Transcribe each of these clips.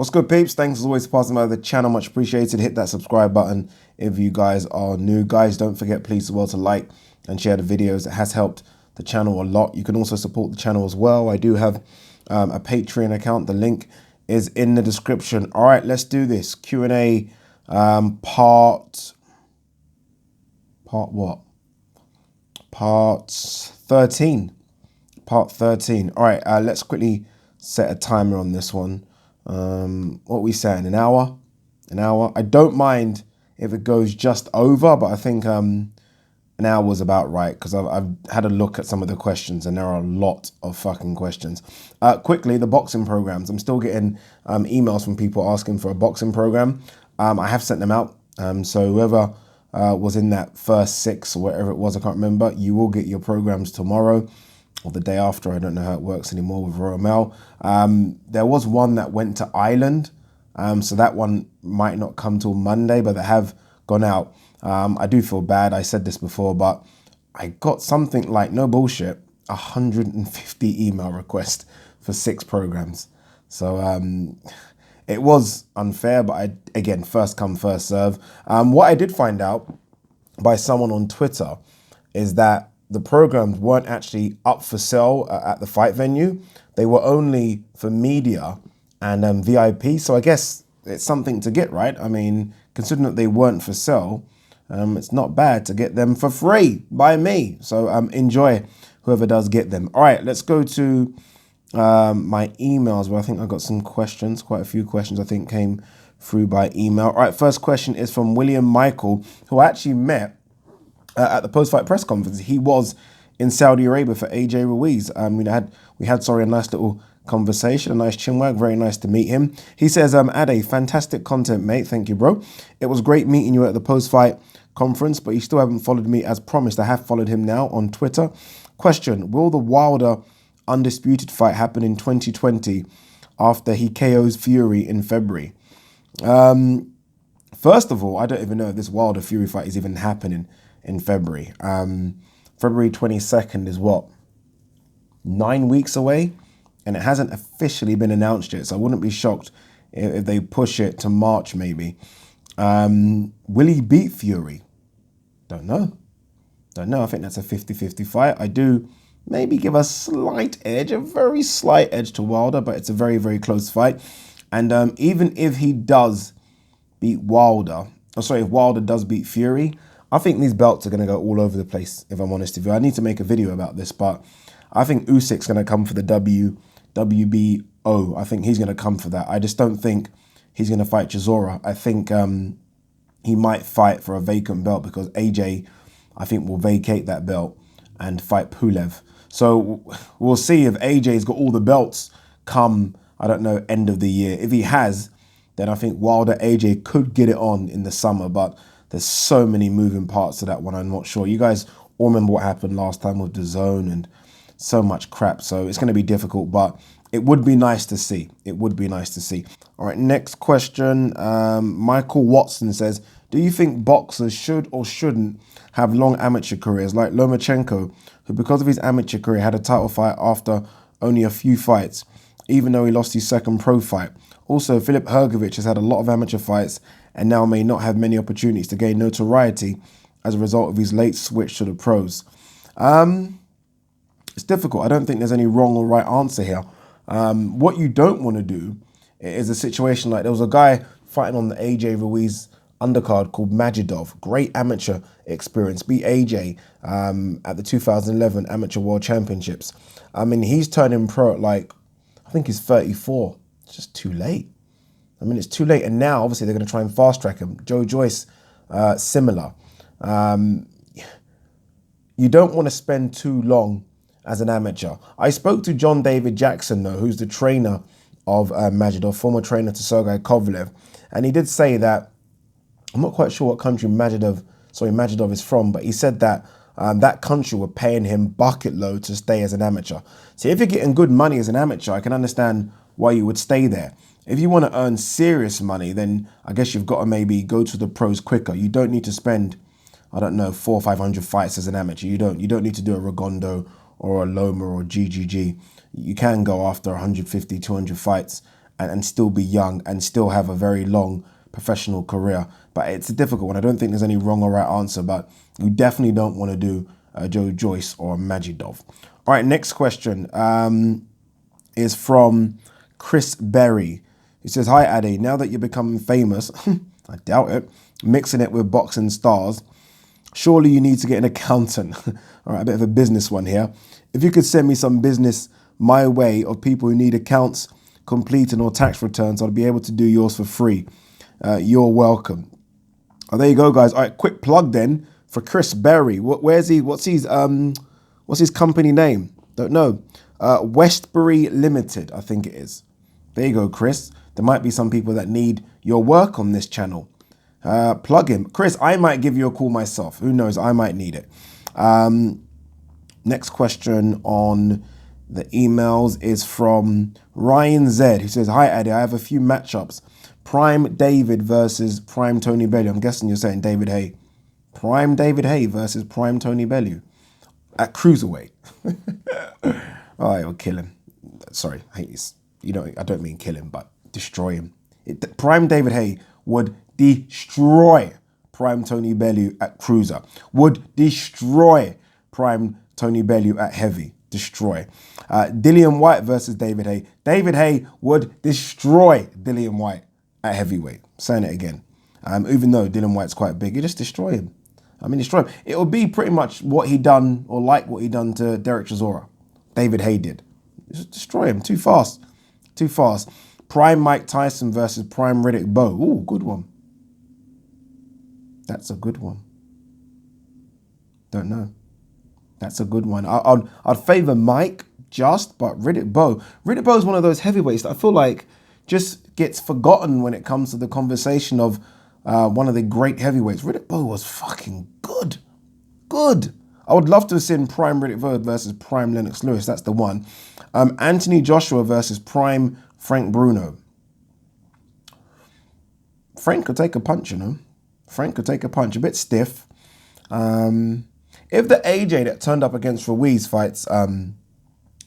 What's good, peeps? Thanks as always for passing by the channel. Much appreciated. Hit that subscribe button if you guys are new. Guys, don't forget, please, as well, to like and share the videos. It has helped the channel a lot. You can also support the channel as well. I do have a Patreon account. The link is in the description. All right, let's do this. Q&A part what? Part 13. Part 13. All right, let's quickly set a timer on this one. What are we saying? An hour? An hour? I don't mind if it goes just over, but I think an hour was about right because I've had a look at some of the questions and there are a lot of fucking questions. Quickly, the boxing programs. I'm still getting emails from people asking for a boxing program. I have sent them out. So whoever was in that first 6 or whatever it was, I can't remember, you will get your programs tomorrow or the day after. I don't know how it works anymore with Royal Mail. There was one that went to Ireland. So that one might not come till Monday, but they have gone out. I do feel bad. I said this before, but I got something like, no bullshit, 150 email requests for 6 programs. So it was unfair, but again, first come, first serve. What I did find out by someone on Twitter is that the programs weren't actually up for sale at the fight venue. They were only for media and VIP. So I guess it's something to get, right? I mean, considering that they weren't for sale, it's not bad to get them for free by me. So enjoy whoever does get them. All right, let's go to my emails where I think I got some questions. Quite a few questions I think came through by email. All right, first question is from William Michael, who I actually met at the post-fight press conference. He was in Saudi Arabia for AJ Ruiz. We had a nice little conversation, a nice chinwag. Very nice to meet him. He says, Ade, fantastic content, mate. Thank you, bro. It was great meeting you at the post-fight conference, but you still haven't followed me as promised. I have followed him now on Twitter. Question, will the Wilder undisputed fight happen in 2020 after he KOs Fury in February? First of all, I don't even know if this Wilder Fury fight is even happening in February. February 22nd is what? 9 weeks away? And it hasn't officially been announced yet. So I wouldn't be shocked if they push it to March maybe. Will he beat Fury? Don't know. Don't know. I think that's a 50-50 fight. I do maybe give a slight edge, a very slight edge to Wilder, but it's a very, very close fight. And even if he does beat Wilder, if Wilder does beat Fury, I think these belts are going to go all over the place, if I'm honest with you. I need to make a video about this, but I think Usyk's going to come for the WBO. I think he's going to come for that. I just don't think he's going to fight Chisora. I think he might fight for a vacant belt because AJ, I think, will vacate that belt and fight Pulev. So we'll see if AJ's got all the belts come, I don't know, end of the year. If he has, then I think Wilder AJ could get it on in the summer, but there's so many moving parts to that one, I'm not sure. You guys all remember what happened last time with DAZN and so much crap. So it's going to be difficult, but it would be nice to see. It would be nice to see. All right, next question. Michael Watson says, do you think boxers should or shouldn't have long amateur careers like Lomachenko, who because of his amateur career had a title fight after only a few fights, even though he lost his second pro fight? Also, Filip Hrgović has had a lot of amateur fights and now may not have many opportunities to gain notoriety as a result of his late switch to the pros. It's difficult. I don't think there's any wrong or right answer here. What you don't want to do is a situation like there was a guy fighting on the AJ Ruiz undercard called Majidov. Great amateur experience. Beat AJ at the 2011 Amateur World Championships. I mean, he's turning pro at I think he's 34. It's just too late. I mean, it's too late. And now, obviously, they're going to try and fast track him. Joe Joyce, similar. You don't want to spend too long as an amateur. I spoke to John David Jackson, though, who's the trainer of Majidov, former trainer to Sergey Kovalev. And he did say that, I'm not quite sure what country Majidov is from, but he said that that country were paying him bucket load to stay as an amateur. So if you're getting good money as an amateur, I can understand why you would stay there. If you want to earn serious money, then I guess you've got to maybe go to the pros quicker. You don't need to spend, I don't know, 400 or 500 fights as an amateur. You don't need to do a Rigondeaux or a Loma or GGG. You can go after 150, 200 fights and still be young and still have a very long professional career. But it's a difficult one. I don't think there's any wrong or right answer, but you definitely don't want to do Joe Joyce or Majidov. All right, next question is from Chris Berry. He says, hi, Ade. Now that you're becoming famous, I doubt it, mixing it with boxing stars, surely you need to get an accountant. All right, a bit of a business one here. If you could send me some business my way of people who need accounts completing or tax returns, I'll be able to do yours for free. You're welcome. Oh, there you go, guys. All right, quick plug then for Chris Berry. Where's he? What's his company name? Don't know. Westbury Limited, I think it is. There you go, Chris. There might be some people that need your work on this channel. Plug him. Chris, I might give you a call myself. Who knows? I might need it. Next question on the emails is from Ryan Z, who says, hi, Ade. I have a few matchups. Prime David versus Prime Tony Bellew. I'm guessing you're saying David Haye. Prime David Haye versus Prime Tony Bellew at cruiserweight. All right, I'll kill him. Sorry, I hate this. I don't mean kill him, but destroy him. Prime David Haye would destroy Prime Tony Bellew at cruiser. Would destroy Prime Tony Bellew at heavy. Destroy. Dillian White versus David Haye. David Haye would destroy Dillian White at heavyweight. Saying it again. Even though Dillian White's quite big, you just destroy him. Destroy him. It would be pretty much what he done, or like what he done to Derek Chisora. David Haye did. Just destroy him. Too fast. Too fast. Prime Mike Tyson versus Prime Riddick Bowe. Ooh, good one. That's a good one. Don't know. That's a good one. I'd favour Mike just, but Riddick Bowe. Riddick Bowe is one of those heavyweights that I feel like just gets forgotten when it comes to the conversation of one of the great heavyweights. Riddick Bowe was fucking good. Good. I would love to have seen Prime Riddick Bowe versus Prime Lennox Lewis. That's the one. Anthony Joshua versus Prime Frank Bruno. Frank could take a punch, Frank could take a punch. A bit stiff. If the AJ that turned up against Ruiz fights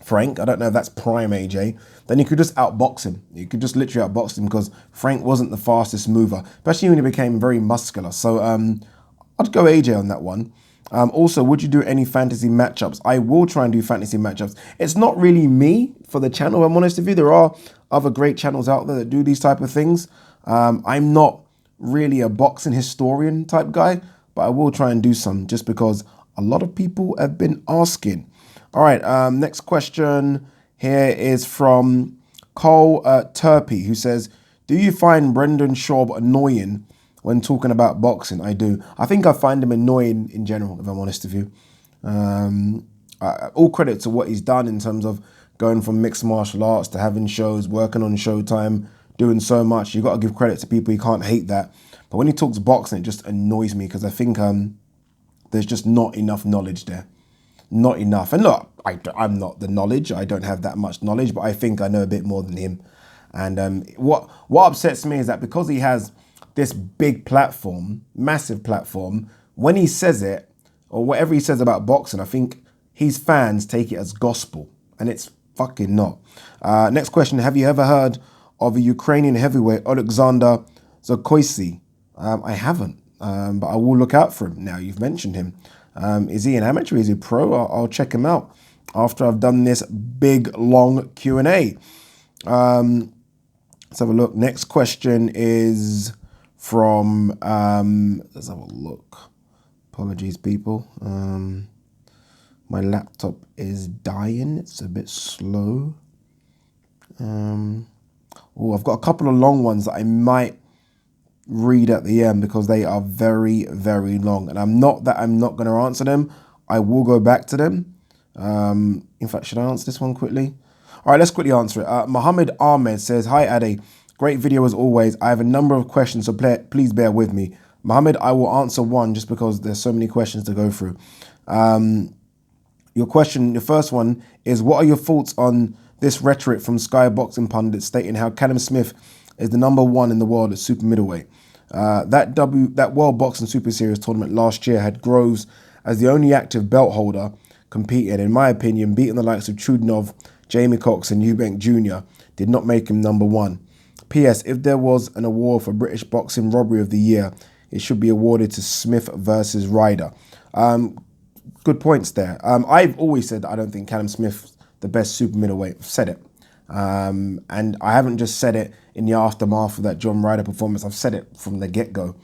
Frank, I don't know if that's Prime AJ, then you could just outbox him. You could just literally outbox him because Frank wasn't the fastest mover, especially when he became very muscular. So I'd go AJ on that one. Also, would you do any fantasy matchups? I will try and do fantasy matchups. It's not really me for the channel, I'm honest with you. There are other great channels out there that do these type of things. I'm not really a boxing historian type guy, but I will try and do some just because a lot of people have been asking. All right, next question here is from Cole Turpey, who says, do you find Brendan Schaub annoying when talking about boxing? I do. I think I find him annoying in general, if I'm honest with you. All credit to what he's done in terms of going from mixed martial arts to having shows, working on Showtime, doing so much. You've got to give credit to people. You can't hate that. But when he talks boxing, it just annoys me because I think there's just not enough knowledge there. Not enough. And look, I'm not the knowledge. I don't have that much knowledge, but I think I know a bit more than him. And what upsets me is that because he has this big platform, massive platform, when he says it, or whatever he says about boxing, I think his fans take it as gospel, and it's fucking not. Next question, have you ever heard of a Ukrainian heavyweight, Alexander Zokoisy? I haven't, but I will look out for him now. You've mentioned him. Is he an amateur? Is he pro? I'll check him out after I've done this big, long Q&A. Let's have a look. Next question is from, let's have a look. Apologies, people. My laptop is dying. It's a bit slow. I've got a couple of long ones that I might read at the end because they are very, very long. And I'm not going to answer them. I will go back to them. In fact, should I answer this one quickly? All right, let's quickly answer it. Mohammed Ahmed says, hi, Ade. Great video as always. I have a number of questions, so please bear with me. Mohammed, I will answer one just because there's so many questions to go through. Your first one is, what are your thoughts on this rhetoric from Sky Boxing pundits stating how Callum Smith is the #1 in the world at super middleweight? That World Boxing Super Series tournament last year had Groves as the only active belt holder competing, in my opinion, beating the likes of Chudinov, Jamie Cox and Eubank Jr. did not make him number one. P.S. If there was an award for British Boxing Robbery of the Year, it should be awarded to Smith versus Ryder. Good points there. I've always said that I don't think Callum Smith's the best super middleweight. I've said it. And I haven't just said it in the aftermath of that John Ryder performance. I've said it from the get-go.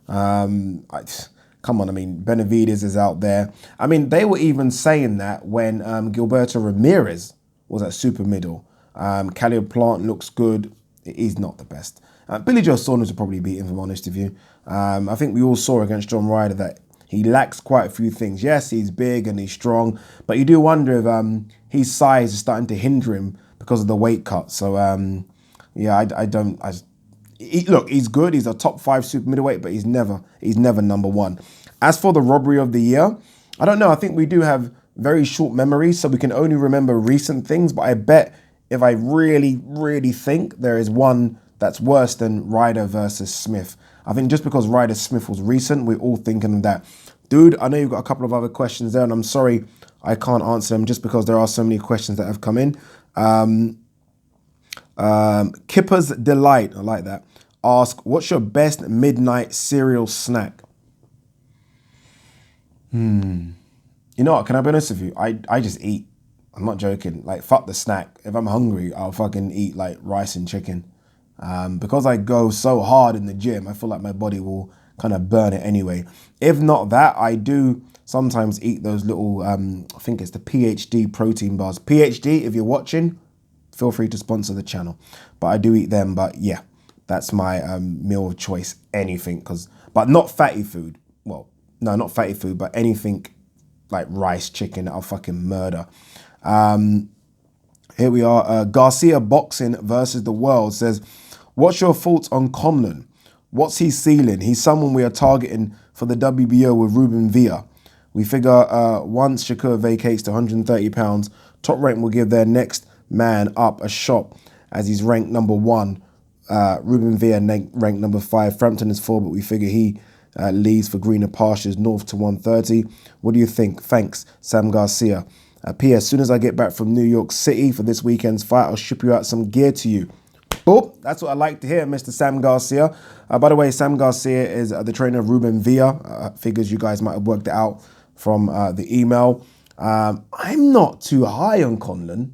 Come on, I mean, Benavidez is out there. I mean, they were even saying that when Gilberto Ramirez was at super middle. Caleb Plant looks good. He's not the best. Billy Joe Saunders will probably beat him, if I'm honest with you. I think we all saw against John Ryder that he lacks quite a few things. Yes, he's big and he's strong, but you do wonder if his size is starting to hinder him because of the weight cut. So, yeah, look, he's good. He's a top 5 super middleweight, but he's never number one. As for the robbery of the year, I don't know. I think we do have very short memories, so we can only remember recent things. But I bet if I really, really think, there is one that's worse than Ryder versus Smith. I think just because Ryder Smith was recent, we're all thinking of that. Dude, I know you've got a couple of other questions there, and I'm sorry I can't answer them just because there are so many questions that have come in. Kipper's Delight, I like that, ask, what's your best midnight cereal snack? You know what, can I be honest with you? I just eat. I'm not joking. Like, fuck the snack. If I'm hungry, I'll fucking eat like rice and chicken. Because I go so hard in the gym, I feel like my body will kind of burn it anyway. If not that, I do sometimes eat those little, I think it's the PhD protein bars. PhD, if you're watching, feel free to sponsor the channel. But I do eat them. But yeah, that's my meal of choice. Anything, but not fatty food. Well, no, not fatty food, but anything like rice, chicken, I'll fucking murder. Here we are. Garcia Boxing versus the World says, what's your thoughts on Conlon? What's his ceiling? He's someone we are targeting for the WBO with Ruben Villa. We figure once Shakur vacates to 130 pounds, Top Rank will give their next man up a shot as he's ranked number 1. Ruben Villa ranked number 5. Frampton is 4, but we figure he leaves for greener pastures north to 130. What do you think? Thanks, Sam Garcia. P.S. As soon as I get back from New York City for this weekend's fight, I'll ship you out some gear to you. Boop. That's what I like to hear, Mr. Sam Garcia. By the way, Sam Garcia is the trainer of Ruben Villa. Figures you guys might have worked it out from the email. I'm not too high on Conlon.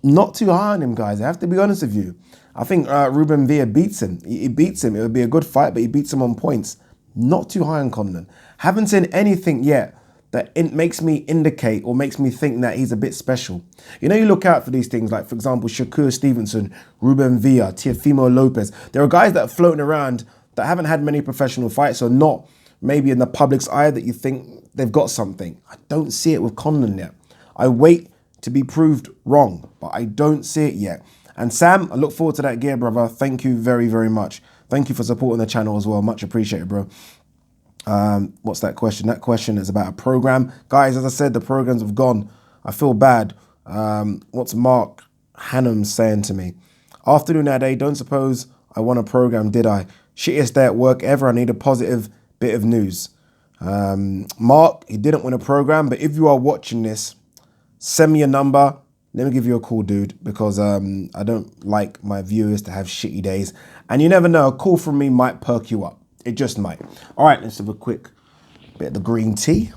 Not too high on him, guys. I have to be honest with you. I think Ruben Villa beats him. He beats him. It would be a good fight, but he beats him on points. Not too high on Conlon. Haven't seen anything yet that it makes me indicate or makes me think that he's a bit special. You know, you look out for these things like, for example, Shakur Stevenson, Ruben Villa, Teofimo Lopez. There are guys that are floating around that haven't had many professional fights or not maybe in the public's eye that you think they've got something. I don't see it with Conlon yet. I wait to be proved wrong, but I don't see it yet. And Sam, I look forward to that gear, brother. Thank you very, very much. Thank you for supporting the channel as well. Much appreciated, bro. What's that question? That question is about a program. Guys, as I said, the programs have gone. I feel bad. What's Mark Hannum saying to me? Afternoon, Ade, don't suppose I won a program, did I? Shittiest day at work ever. I need a positive bit of news. Mark, he didn't win a program, but if you are watching this, send me a number. Let me give you a call, dude, because I don't like my viewers to have shitty days. And you never know, a call from me might perk you up. It just might. All right, let's have a quick bit of the green tea.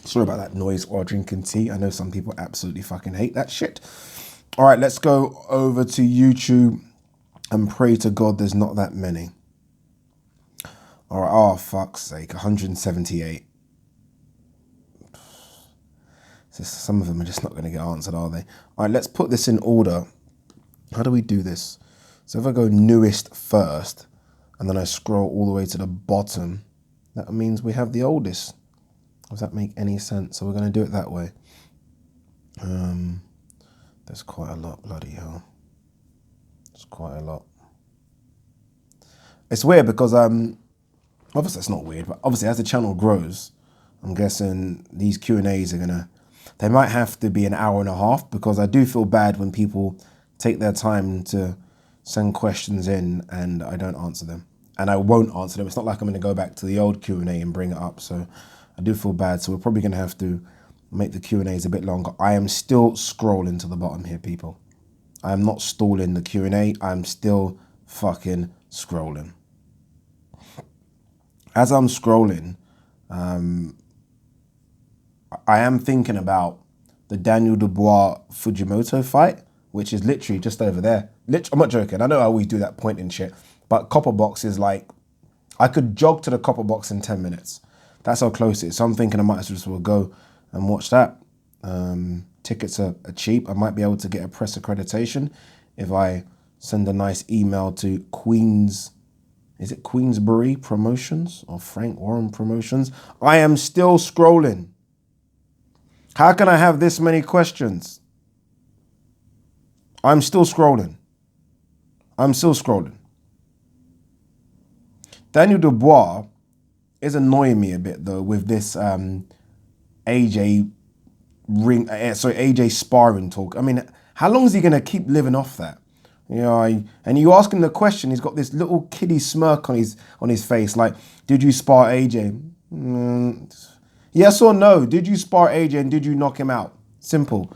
Sorry about that noise while drinking tea. I know some people absolutely fucking hate that shit. All right, let's go over to YouTube and pray to God there's not that many. All right, oh, fuck's sake, 178. Some of them are just not going to get answered, are they? All right, let's put this in order. How do we do this? So if I go newest first, and then I scroll all the way to the bottom, that means we have the oldest. Does that make any sense? So we're going to do it that way. There's quite a lot, bloody hell. It's quite a lot. It's weird because, obviously it's not weird, but obviously as the channel grows, I'm guessing these Q&As are going to, they might have to be an hour and a half because I do feel bad when people take their time to send questions in and I don't answer them. and I won't answer them. It's not like I'm going to go back to the old Q&A and bring it up. So I do feel bad. So we're probably going to have to make the Q&As a bit longer. I am still scrolling to the bottom here, people. I am not stalling the Q&A. I'm still fucking scrolling. As I'm scrolling, I am thinking about the Daniel Dubois Fujimoto fight, which is literally just over there. I'm not joking. I know I always do that point and shit, but Copper Box is like, I could jog to the Copper Box in 10 minutes. That's how close it is. So I'm thinking I might as well go and watch that. Tickets are cheap. I might be able to get a press accreditation if I send a nice email to is it Queensbury Promotions or Frank Warren Promotions? I am still scrolling. How can I have this many questions? I'm still scrolling. Daniel Dubois is annoying me a bit though with this AJ sparring talk. I mean, how long is he gonna keep living off that? You know, and you ask him the question, he's got this little kiddie smirk on his face, like, did you spar AJ? Yes or no? Did you spar AJ and did you knock him out? Simple,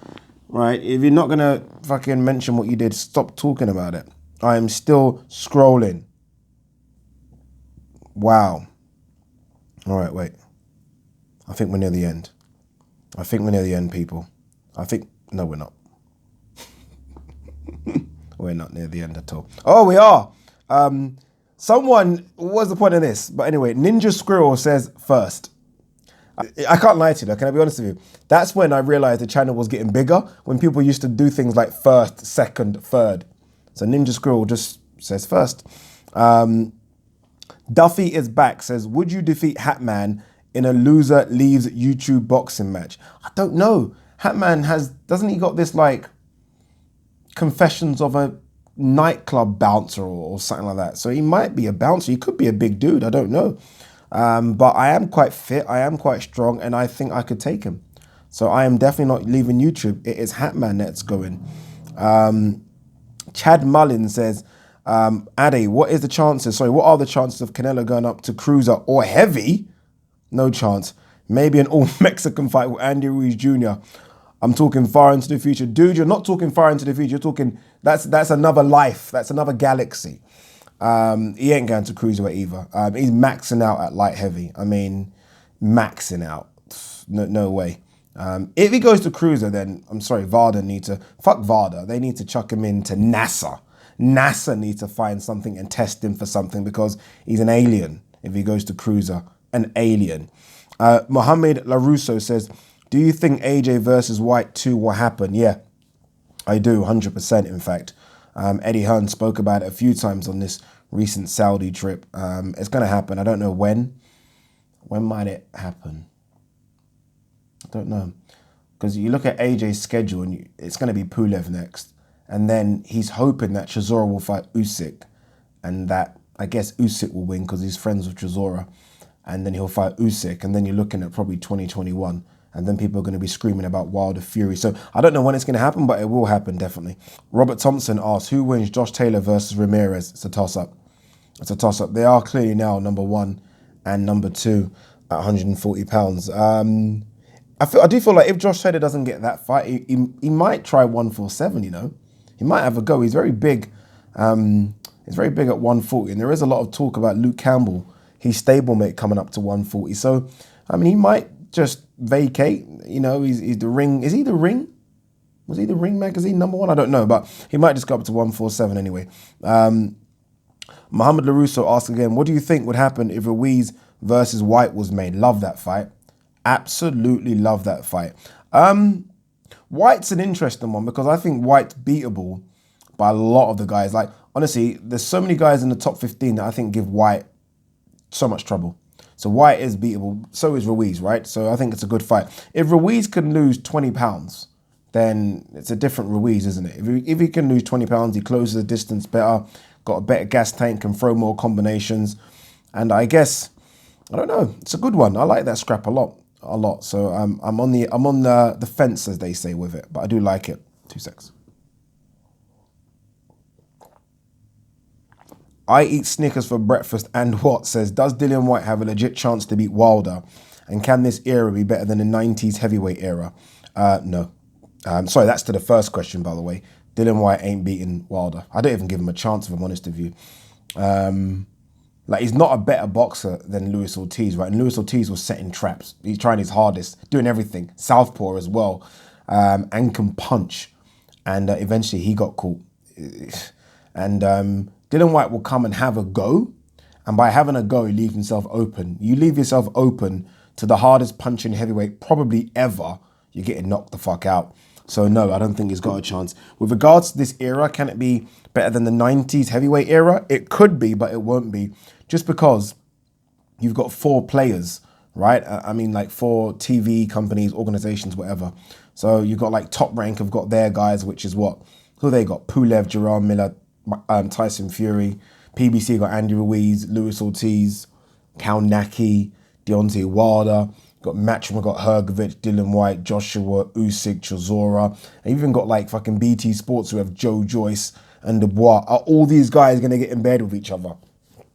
right? If you're not gonna fucking mention what you did, stop talking about it. I am still scrolling. Wow. All right, wait. I think we're near the end. People. No, we're not. We're not near the end at all. Oh, we are. What's the point of this? But anyway, Ninja Squirrel says first. I can't lie to you though, can I be honest with you? That's when I realized the channel was getting bigger, when people used to do things like first, second, third. So Ninja Squirrel just says first. Duffy is back, says, would you defeat Hatman in a loser leaves YouTube boxing match? I don't know. Hatman doesn't he got this like confessions of a nightclub bouncer or something like that? So he might be a bouncer. He could be a big dude. I don't know. But I am quite fit. I am quite strong, and I think I could take him. So I am definitely not leaving YouTube. It is Hatman that's going. Chad Mullin says, Ade, what are the chances of Canelo going up to cruiser or heavy? No chance. Maybe an all-Mexican fight with Andy Ruiz Jr. I'm talking far into the future. Dude, you're not talking far into the future. You're talking, that's another life. That's another galaxy. He ain't going to cruiserweight either. He's maxing out at light heavy. I mean, maxing out. No way. If he goes to cruiser, then I'm sorry, fuck VADA. They need to chuck him into NASA. NASA needs to find something and test him for something because he's an alien. If he goes to cruiser, an alien. Mohamed LaRusso says, do you think AJ versus White 2 will happen? Yeah, I do, 100% in fact. Eddie Hearn spoke about it a few times on this recent Saudi trip. It's going to happen. I don't know when. When might it happen? I don't know. Because you look at AJ's schedule and it's going to be Pulev next. And then he's hoping that Chisora will fight Usyk. And that, I guess, Usyk will win because he's friends with Chisora. And then he'll fight Usyk. And then you're looking at probably 2021. And then people are going to be screaming about Wilder Fury. So I don't know when it's going to happen, but it will happen, definitely. Robert Thompson asks, who wins Josh Taylor versus Ramirez? It's a toss-up. They are clearly now number 1 and number 2 at 140 pounds. I do feel like if Josh Taylor doesn't get that fight, he might try 147, you know. He might have a go. He's very big. He's very big at 140. And there is a lot of talk about Luke Campbell, his stablemate, coming up to 140. So, I mean, he might just vacate, you know, he's the Ring. Is he the Ring? Was he the Ring magazine number 1? I don't know, but he might just go up to 147 anyway. Mohamed LaRusso asks again, what do you think would happen if Ruiz versus White was made? Love that fight. Absolutely love that fight. White's an interesting one because I think White's beatable by a lot of the guys. Like, honestly, there's so many guys in the top 15 that I think give White so much trouble. So White is beatable, so is Ruiz, right? So I think it's a good fight. If Ruiz can lose 20 pounds, then it's a different Ruiz, isn't it? If he can lose 20 pounds, he closes the distance better, got a better gas tank, can throw more combinations. And I guess, I don't know, it's a good one. I like that scrap a lot. So I'm on the fence, as they say, with it, but I do like it. 2 secs. I eat Snickers for breakfast and what says, does Dillian White have a legit chance to beat Wilder? And can this era be better than the 90s heavyweight era? No. Sorry, that's to the first question, by the way. Dillian White ain't beating Wilder. I don't even give him a chance, if I'm honest with you. Like, he's not a better boxer than Luis Ortiz, right? And Luis Ortiz was setting traps. He's trying his hardest, doing everything. Southpaw as well, and can punch. And eventually he got caught. And Dillian White will come and have a go. And by having a go, he leaves himself open. You leave yourself open to the hardest punching heavyweight probably ever, you're getting knocked the fuck out. So no, I don't think he's got a chance. With regards to this era, can it be better than the 90s heavyweight era? It could be, but it won't be. Just because you've got 4 players, right? I mean, like 4 TV companies, organizations, whatever. So you've got like Top Rank have got their guys, which is what? Who they got? Pulev, Gerard Miller, Tyson Fury. PBC got Andy Ruiz, Luis Ortiz, Cal Naki, Deontay Wilder. Got Matchroom, got Hrgovic, Dillian White, Joshua, Usyk, Chisora. And even got like fucking BT Sports who have Joe Joyce and Dubois. Are all these guys going to get in bed with each other?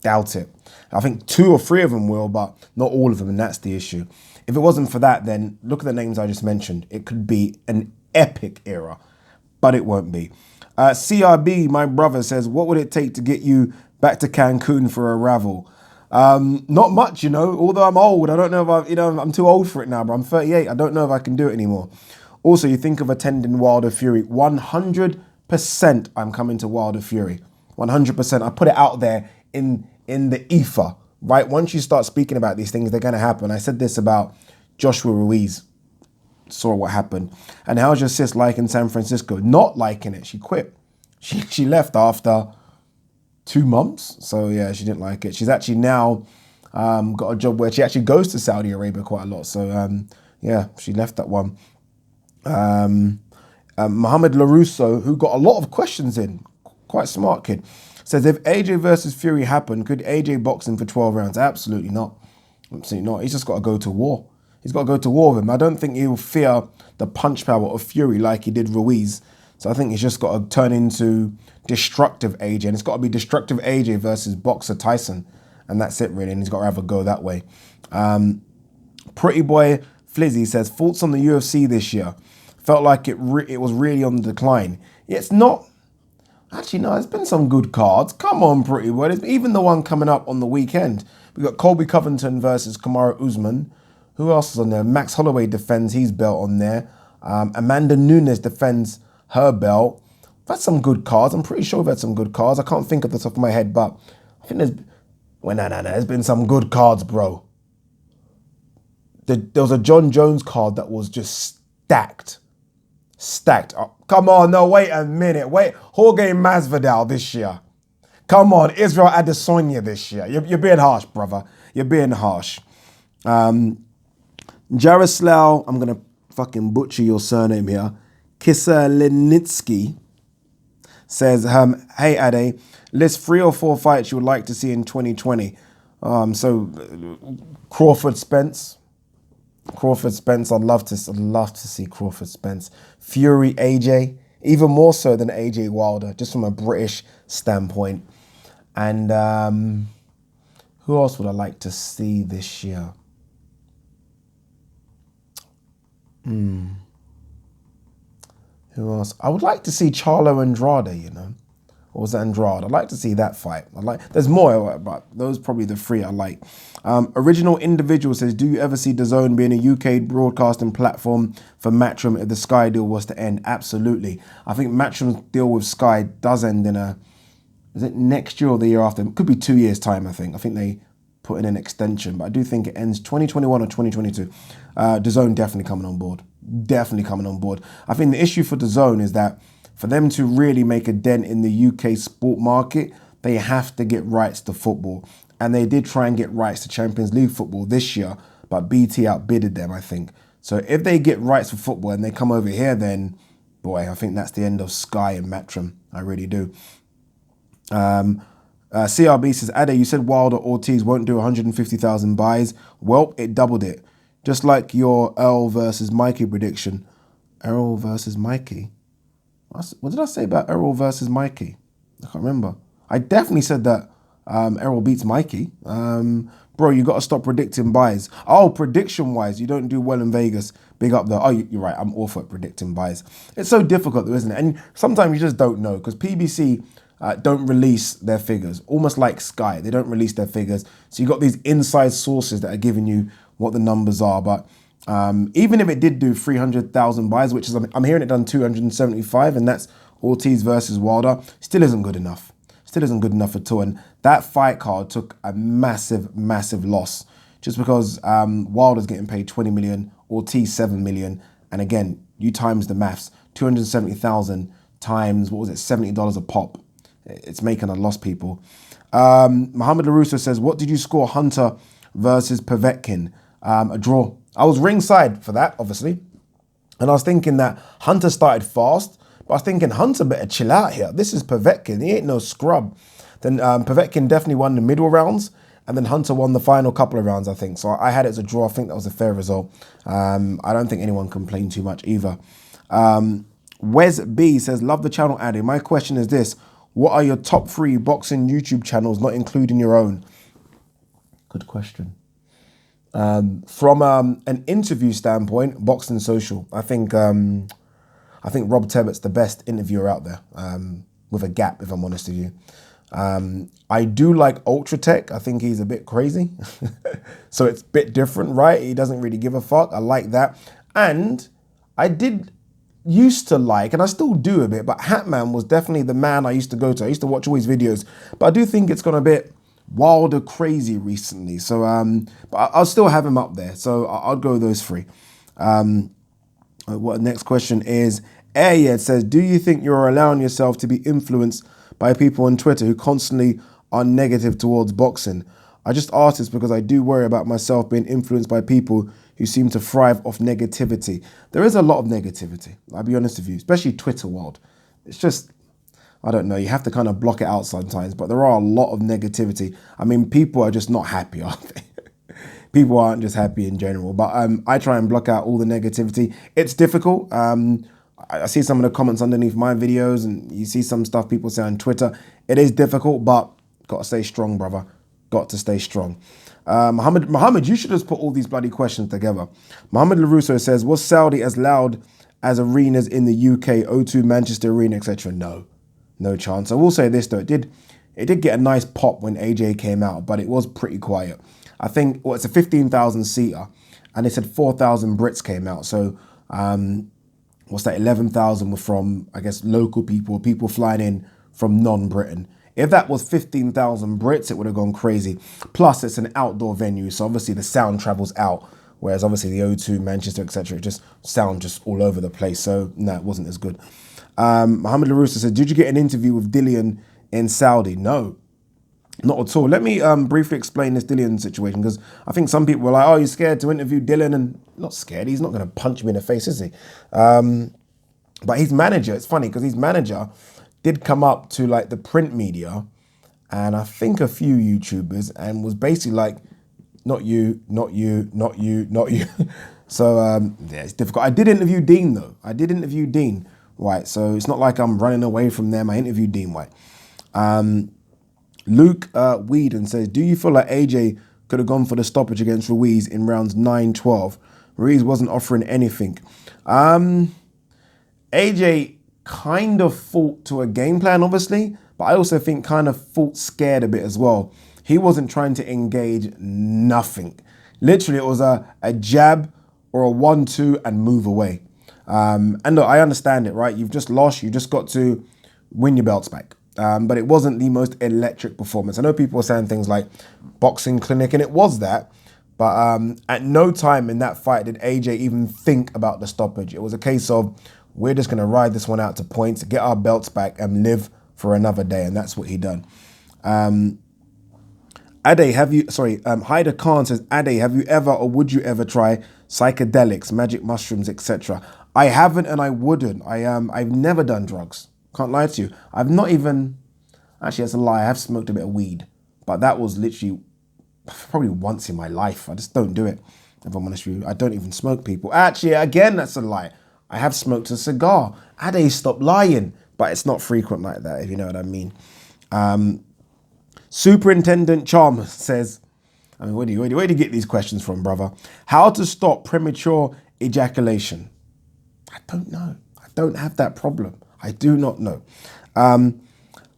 Doubt it. I think 2 or 3 of them will, but not all of them, and that's the issue. If it wasn't for that, then look at the names I just mentioned. It could be an epic era, but it won't be. CRB, my brother, says, what would it take to get you back to Cancun for a ravel? Not much, you know, although I'm old. I don't know if I'm too old for it now, bro. I'm 38. I don't know if I can do it anymore. Also, you think of attending Wilder Fury. 100% I'm coming to Wilder Fury. 100%. I put it out there in the ether, right? Once you start speaking about these things, they're going to happen. I said this about Joshua Ruiz. Saw what happened. And how's your sis like in San Francisco? Not liking it. She quit. She left after 2 months. So yeah, she didn't like it. She's actually now got a job where she actually goes to Saudi Arabia quite a lot. So yeah, she left that one. Mohamed LaRusso, who got a lot of questions in, quite smart kid, says, if AJ versus Fury happened, could AJ box him for 12 rounds? Absolutely not. Absolutely not. He's just got to go to war. He's got to go to war with him. I don't think he'll fear the punch power of Fury like he did Ruiz. So I think he's just got to turn into destructive AJ. And it's got to be destructive AJ versus boxer Tyson. And that's it, really. And he's got to have a go that way. Pretty Boy Flizzy says, thoughts on the UFC this year? Felt like it was really on the decline. Yeah, it's not. Actually, no, there's been some good cards. Come on, Pretty Boy. There's even the one coming up on the weekend. We got Colby Covington versus Kamaru Usman. Who else is on there? Max Holloway defends his belt on there. Amanda Nunes defends her belt. We've had some good cards. I'm pretty sure we've had some good cards. I can't think of the top of my head, but I think there's been some good cards, bro. There was a John Jones card that was just stacked. Oh, come on, no, wait a minute. Wait, Jorge Masvidal this year. Come on, Israel Adesanya this year. You're being harsh, brother. You're being harsh. Jaroslav, I'm going to fucking butcher your surname here. Kiselinitsky says, hey, Ade, list 3 or 4 fights you would like to see in 2020. Crawford Spence. I'd love to see Crawford Spence. Fury AJ, even more so than AJ Wilder, just from a British standpoint. And who else would I like to see this year? Who else? I would like to see Charlo Andrade, you know. Or was it Andrade? I'd like to see that fight. There's more, but those are probably the 3 I like. Original Individual says, do you ever see DAZN being a UK broadcasting platform for Matchroom if the Sky deal was to end? Absolutely. I think Matchroom's deal with Sky does end is it next year or the year after? It could be 2 years' time, I think. I think they put in an extension, but I do think it ends 2021 or 2022. DAZN definitely coming on board. Definitely coming on board. I think the issue for DAZN is that for them to really make a dent in the UK sport market, they have to get rights to football. And they did try and get rights to Champions League football this year, but BT outbidded them, I think. So if they get rights for football and they come over here, then, boy, I think that's the end of Sky and Matchroom. I really do. CRB says, Ade, you said Wilder Ortiz won't do 150,000 buys. Well, it doubled it. Just like your Earl versus Mikey prediction. Earl versus Mikey? What did I say about Errol versus Mikey? I can't remember. I definitely said that Errol beats Mikey. Bro, you got to stop predicting buys. Oh, prediction-wise, you don't do well in Vegas. Big up there. Oh, you're right. I'm awful at predicting buys. It's so difficult, though, isn't it? And sometimes you just don't know because PBC don't release their figures. Almost like Sky, they don't release their figures. So you got these inside sources that are giving you what the numbers are. But even if it did do 300,000 buys, which is I'm hearing it done 275, and that's Ortiz versus Wilder, still isn't good enough. Still isn't good enough at all. And that fight card took a massive, massive loss just because Wilder's getting paid 20 million, Ortiz 7 million. And again, you times the maths, 270,000 times, what was it, $70 a pop. It's making a loss, people. Mohamed LaRusso says, what did you score Hunter versus Povetkin? A draw. I was ringside for that, obviously. And I was thinking that Hunter started fast, but I was thinking Hunter better chill out here. This is Povetkin. He ain't no scrub. Then Povetkin definitely won the middle rounds, and then Hunter won the final couple of rounds, I think. So I had it as a draw. I think that was a fair result. I don't think anyone complained too much either. Wes B says, love the channel, Addy. My question is this. What are your top 3 boxing YouTube channels, not including your own? Good question. From an interview standpoint, Boxing Social. I think Rob Tebbett's the best interviewer out there, with a gap, if I'm honest with you. I do like Ultratech. I think he's a bit crazy. So it's a bit different, right? He doesn't really give a fuck. I like that. And I did used to like, and I still do a bit, but Hatman was definitely the man I used to go to. I used to watch all his videos, but I do think it's gone a bit Wilder crazy recently. So, but I'll still have him up there. So I'll go with those 3. What next question is, Ayed says, do you think you're allowing yourself to be influenced by people on Twitter who constantly are negative towards boxing? I just ask this because I do worry about myself being influenced by people who seem to thrive off negativity. There is a lot of negativity, I'll be honest with you, especially Twitter world. It's just, I don't know, you have to kind of block it out sometimes, but there are a lot of negativity. I mean, people are just not happy, aren't they? People aren't just happy in general, but I try and block out all the negativity. It's difficult. I see some of the comments underneath my videos, and you see some stuff people say on Twitter. It is difficult, but got to stay strong, brother. Got to stay strong. Mohammed, you should just put all these bloody questions together. Mohamed LaRusso says, was Saudi as loud as arenas in the UK, O2 Manchester Arena, etc.? No chance. I will say this though, it did get a nice pop when AJ came out, but it was pretty quiet. I think, well, it's a 15,000 seater, and they said 4,000 Brits came out. So, what's that? 11,000 were from, I guess, local people flying in from non-Britain. If that was 15,000 Brits, it would have gone crazy. Plus, it's an outdoor venue, so obviously the sound travels out. Whereas obviously the O2, Manchester, etc., just sound just all over the place. So no, it wasn't as good. Mohamed LaRusso said, did you get an interview with Dillian in Saudi? No, not at all. Let me briefly explain this Dillian situation, because I think some people were like, oh, you're scared to interview Dillian, and not scared. He's not going to punch me in the face, is he? But his manager, it's funny because his manager did come up to like the print media and I think a few YouTubers and was basically like, not you, not you, not you, not you. So yeah, it's difficult. I did interview Dean though. I did interview Dean White. So it's not like I'm running away from them. I interviewed Dean White. Luke Whedon says, do you feel like AJ could have gone for the stoppage against Ruiz in rounds 9-12? Ruiz wasn't offering anything. AJ kind of fought to a game plan, obviously, but I also think kind of fought scared a bit as well. He wasn't trying to engage nothing. Literally, it was a jab or a 1-2 and move away. And look, I understand it, right? You've just lost. You just got to win your belts back. But it wasn't the most electric performance. I know people were saying things like boxing clinic, and it was that. But at no time in that fight did AJ even think about the stoppage. It was a case of, we're just going to ride this one out to points, get our belts back, and live for another day. And that's what he done. Haida Khan says, Ade, have you ever or would you ever try psychedelics, magic mushrooms, etc.? I haven't and I wouldn't. I've never done drugs. Can't lie to you. I've not even, actually that's a lie, I have smoked a bit of weed. But that was literally probably once in my life. I just don't do it, if I'm honest with you. I don't even smoke, people. Actually, again, that's a lie. I have smoked a cigar. Ade, stop lying. But it's not frequent like that, if you know what I mean. Superintendent Chalmers says, I mean, where do you get these questions from, brother? How to stop premature ejaculation? I don't know. I don't have that problem. I do not know.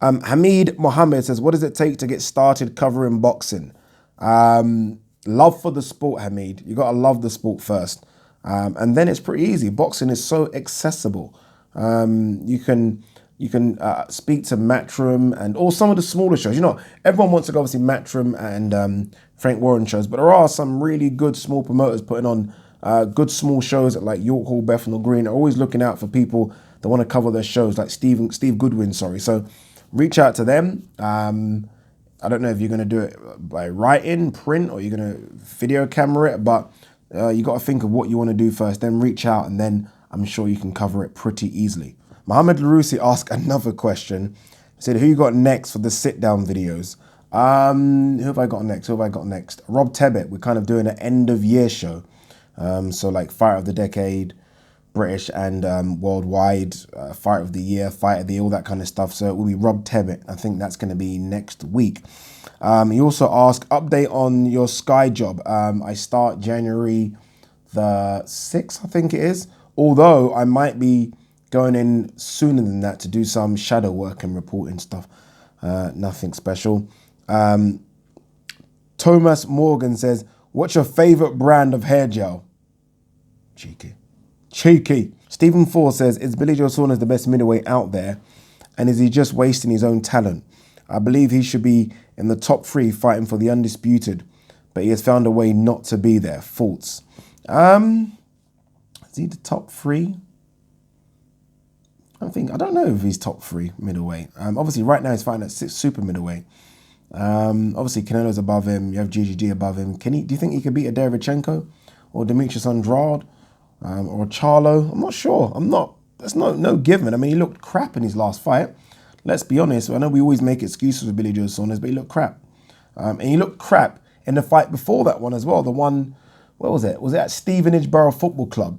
Hamid Mohammed says, what does it take to get started covering boxing? Love for the sport, Hamid. You got to love the sport first. And then it's pretty easy. Boxing is so accessible. You can speak to Matchroom and all some of the smaller shows. You know, everyone wants to go obviously Matchroom and Frank Warren shows, but there are some really good small promoters putting on good small shows at like York Hall, Bethnal Green. Are always looking out for people that want to cover their shows, like Steve Goodwin. So reach out to them. I don't know if you're going to do it by writing, print, or you're going to video camera it, but you got to think of what you want to do first, then reach out, and then I'm sure you can cover it pretty easily. Mohammed Larousi asked another question. He said, who you got next for the sit-down videos? Who have I got next? Rob Tebbett. We're kind of doing an end-of-year show. So like Fight of the Decade, British and worldwide, Fight of the Year, Fight of the Year, all that kind of stuff. So it will be Rob Tebbett. I think that's going to be next week. He also asked, update on your Sky job. I start January the 6th, I think it is. Although I might be going in sooner than that to do some shadow work and reporting stuff. Nothing special. Thomas Morgan says, what's your favorite brand of hair gel? Cheeky. Stephen Ford says, is Billy Joe Saunders the best middleweight out there? And is he just wasting his own talent? I believe he should be in the top 3 fighting for the undisputed, but he has found a way not to be there. Thoughts? Is he the top 3? I don't know if he's top 3 middleweight. Obviously, right now he's fighting at super middleweight. Obviously, Canelo's above him. You have GGG above him. Do you think he could beat a Derevchenko or Demetrius Andrade or Charlo? I'm not sure. That's no given. I mean, he looked crap in his last fight. Let's be honest. I know we always make excuses with Billy Joe Saunders, but he looked crap. And he looked crap in the fight before that one as well. The one, where was it? Was it at Stevenage Borough Football Club?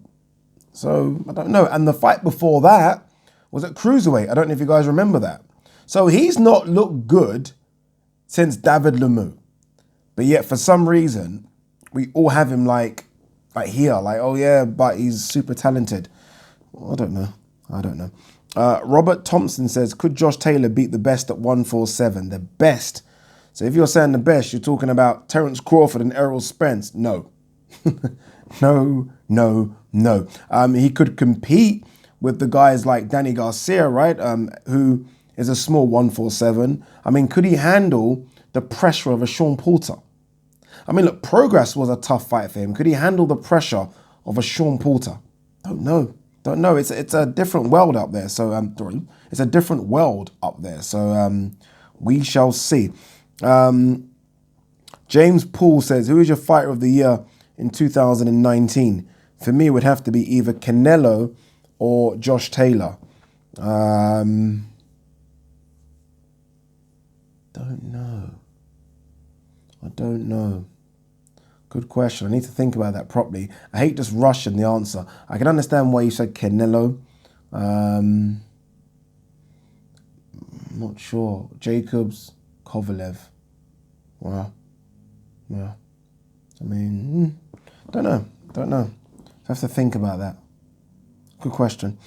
So, I don't know. And the fight before that was at Cruiserweight. I don't know if you guys remember that. So he's not looked good since David Lemieux. But yet, for some reason, we all have him like here. Like, oh yeah, but he's super talented. I don't know. Robert Thompson says, could Josh Taylor beat the best at 147? The best. So if you're saying the best, you're talking about Terence Crawford and Errol Spence. No. No. He could compete with the guys like Danny Garcia, right? Who is a small 147. I mean, could he handle the pressure of a Sean Porter? I mean, look, Progress was a tough fight for him. Could he handle the pressure of a Sean Porter? Don't know. It's a different world up there. So it's a different world up there. So we shall see. James Poole says, who is your fighter of the year in 2019? For me, it would have to be either Canelo or Josh Taylor. Don't know. I don't know. Good question. I need to think about that properly. I hate just rushing the answer. I can understand why you said Canelo. I'm not sure. Jacobs, Kovalev. Wow. Yeah. I mean, don't know. I have to think about that. Good question.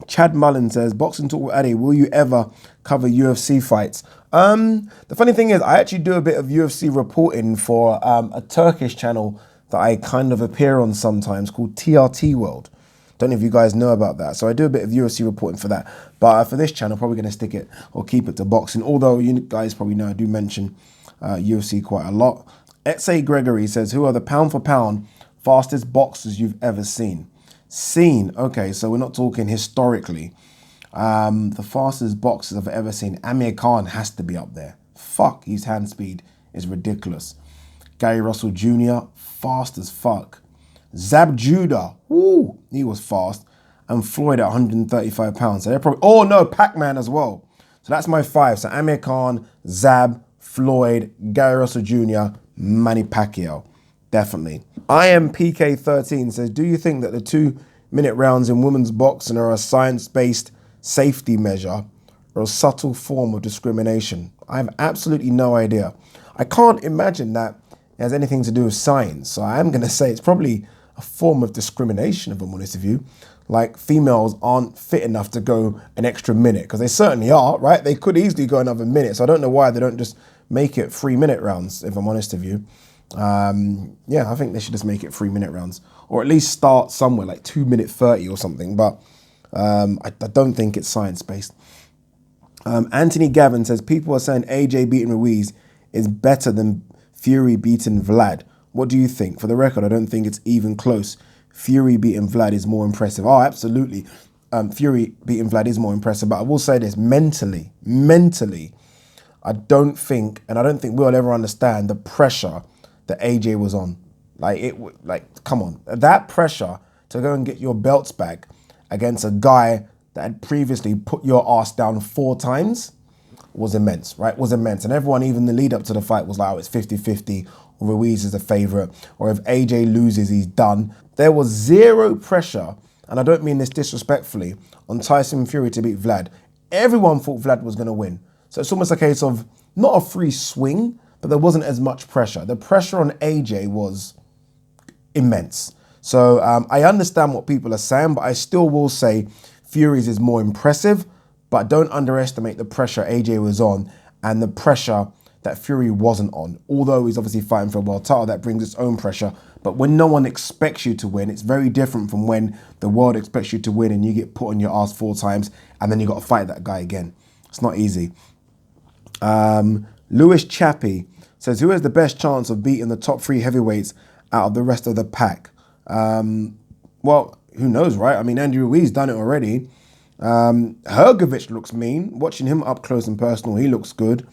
Chad Mullen says, Boxing Talk with Addy, will you ever cover UFC fights? The funny thing is, I actually do a bit of UFC reporting for a Turkish channel that I kind of appear on sometimes called TRT World. Don't know if you guys know about that. So I do a bit of UFC reporting for that. But for this channel, probably going to stick it or keep it to boxing. Although you guys probably know I do mention UFC quite a lot. Etsy Gregory says, who are the pound for pound fastest boxers you've ever seen? Okay, so we're not talking historically. The fastest boxers I've ever seen, Amir Khan has to be up there. Fuck, his hand speed is ridiculous. Gary Russell Jr., fast as fuck. Zab Judah, woo, he was fast. And Floyd at 135 pounds. So they're probably, Pac-Man as well. So that's my 5. So Amir Khan, Zab, Floyd, Gary Russell Jr., Manny Pacquiao. Definitely. I am PK13 says, do you think that the 2-minute rounds in women's boxing are a science-based safety measure or a subtle form of discrimination? I have absolutely no idea. I can't imagine that it has anything to do with science. So I am going to say it's probably a form of discrimination, if I'm honest with you. Like, females aren't fit enough to go an extra minute, because they certainly are, right? They could easily go another minute. So I don't know why they don't just make it 3-minute rounds, if I'm honest with you. Yeah, I think they should just make it 3-minute rounds, or at least start somewhere like 2 minute 30 or something. But I don't think it's science-based. Anthony Gavin says, people are saying AJ beating Ruiz is better than Fury beating Vlad. What do you think? For the record, I don't think it's even close. Fury beating Vlad is more impressive. Oh, absolutely. Fury beating Vlad is more impressive. But I will say this, mentally, I don't think we'll ever understand the pressure that AJ was on. Come on. That pressure to go and get your belts back against a guy that had previously put your ass down 4 times was immense, right? Was immense. And everyone, even the lead up to the fight, was like, oh, it's 50-50, or Ruiz is a favourite, or if AJ loses, he's done. There was zero pressure, and I don't mean this disrespectfully, on Tyson Fury to beat Vlad. Everyone thought Vlad was going to win. So it's almost a case of not a free swing, but there wasn't as much pressure. The pressure on AJ was immense. So I understand what people are saying, but I still will say Fury's is more impressive, but don't underestimate the pressure AJ was on and the pressure that Fury wasn't on. Although he's obviously fighting for a world title, that brings its own pressure. But when no one expects you to win, it's very different from when the world expects you to win and you get put on your ass 4 times and then you got to fight that guy again. It's not easy. Lewis Chappie says, who has the best chance of beating the top 3 heavyweights out of the rest of the pack? Well, who knows, right? I mean, Andy Ruiz done it already. Hrgovic looks mean. Watching him up close and personal, he looks good.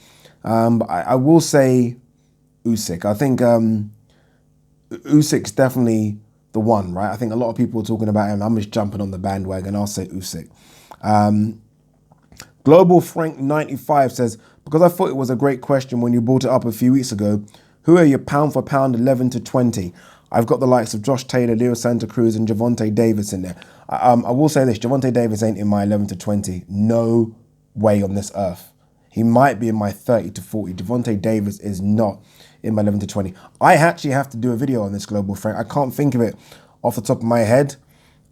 But I will say Usyk. I think Usyk's definitely the one, right? I think a lot of people are talking about him. I'm just jumping on the bandwagon. I'll say Usyk. Global Frank 95 says, because I thought it was a great question when you brought it up a few weeks ago, who are your pound for pound 11 to 20? I've got the likes of Josh Taylor, Leo Santa Cruz, and Gervonta Davis in there. I will say this, Gervonta Davis ain't in my 11 to 20. No way on this earth. He might be in my 30 to 40. Gervonta Davis is not in my 11 to 20. I actually have to do a video on this, Global Frank. I can't think of it off the top of my head.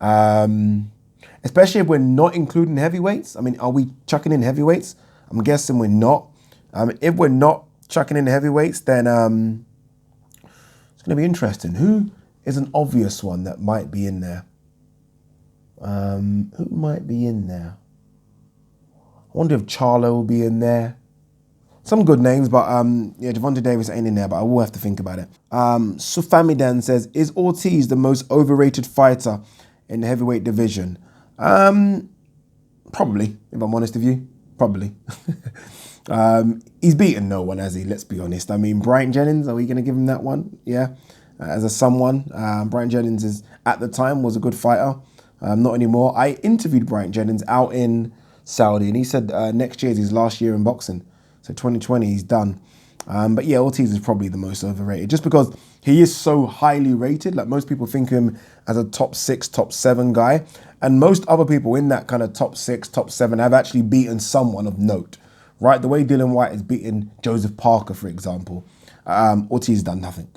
Especially if we're not including heavyweights. I mean, are we chucking in heavyweights? I'm guessing we're not. If we're not chucking in heavyweights, then it's going to be interesting. Who is an obvious one that might be in there? Who might be in there? I wonder if Charlo will be in there. Some good names, but yeah, Gervonta Davis ain't in there, but I will have to think about it. Sufamidan says, is Ortiz the most overrated fighter in the heavyweight division? Probably, if I'm honest with you. Probably. He's beaten no one, has he? Let's be honest. I mean, Bryant Jennings, are we going to give him that one? Yeah. As a someone, Bryant Jennings is, at the time, was a good fighter. Not anymore. I interviewed Bryant Jennings out in Saudi, and he said next year is his last year in boxing. So 2020, he's done. But yeah, Ortiz is probably the most overrated, just because he is so highly rated. Like, most people think of him as a top 6, top 7 guy. And most other people in that kind of top 6, top 7 have actually beaten someone of note, right? The way Dylan White has beaten Joseph Parker, for example. Ortiz done nothing.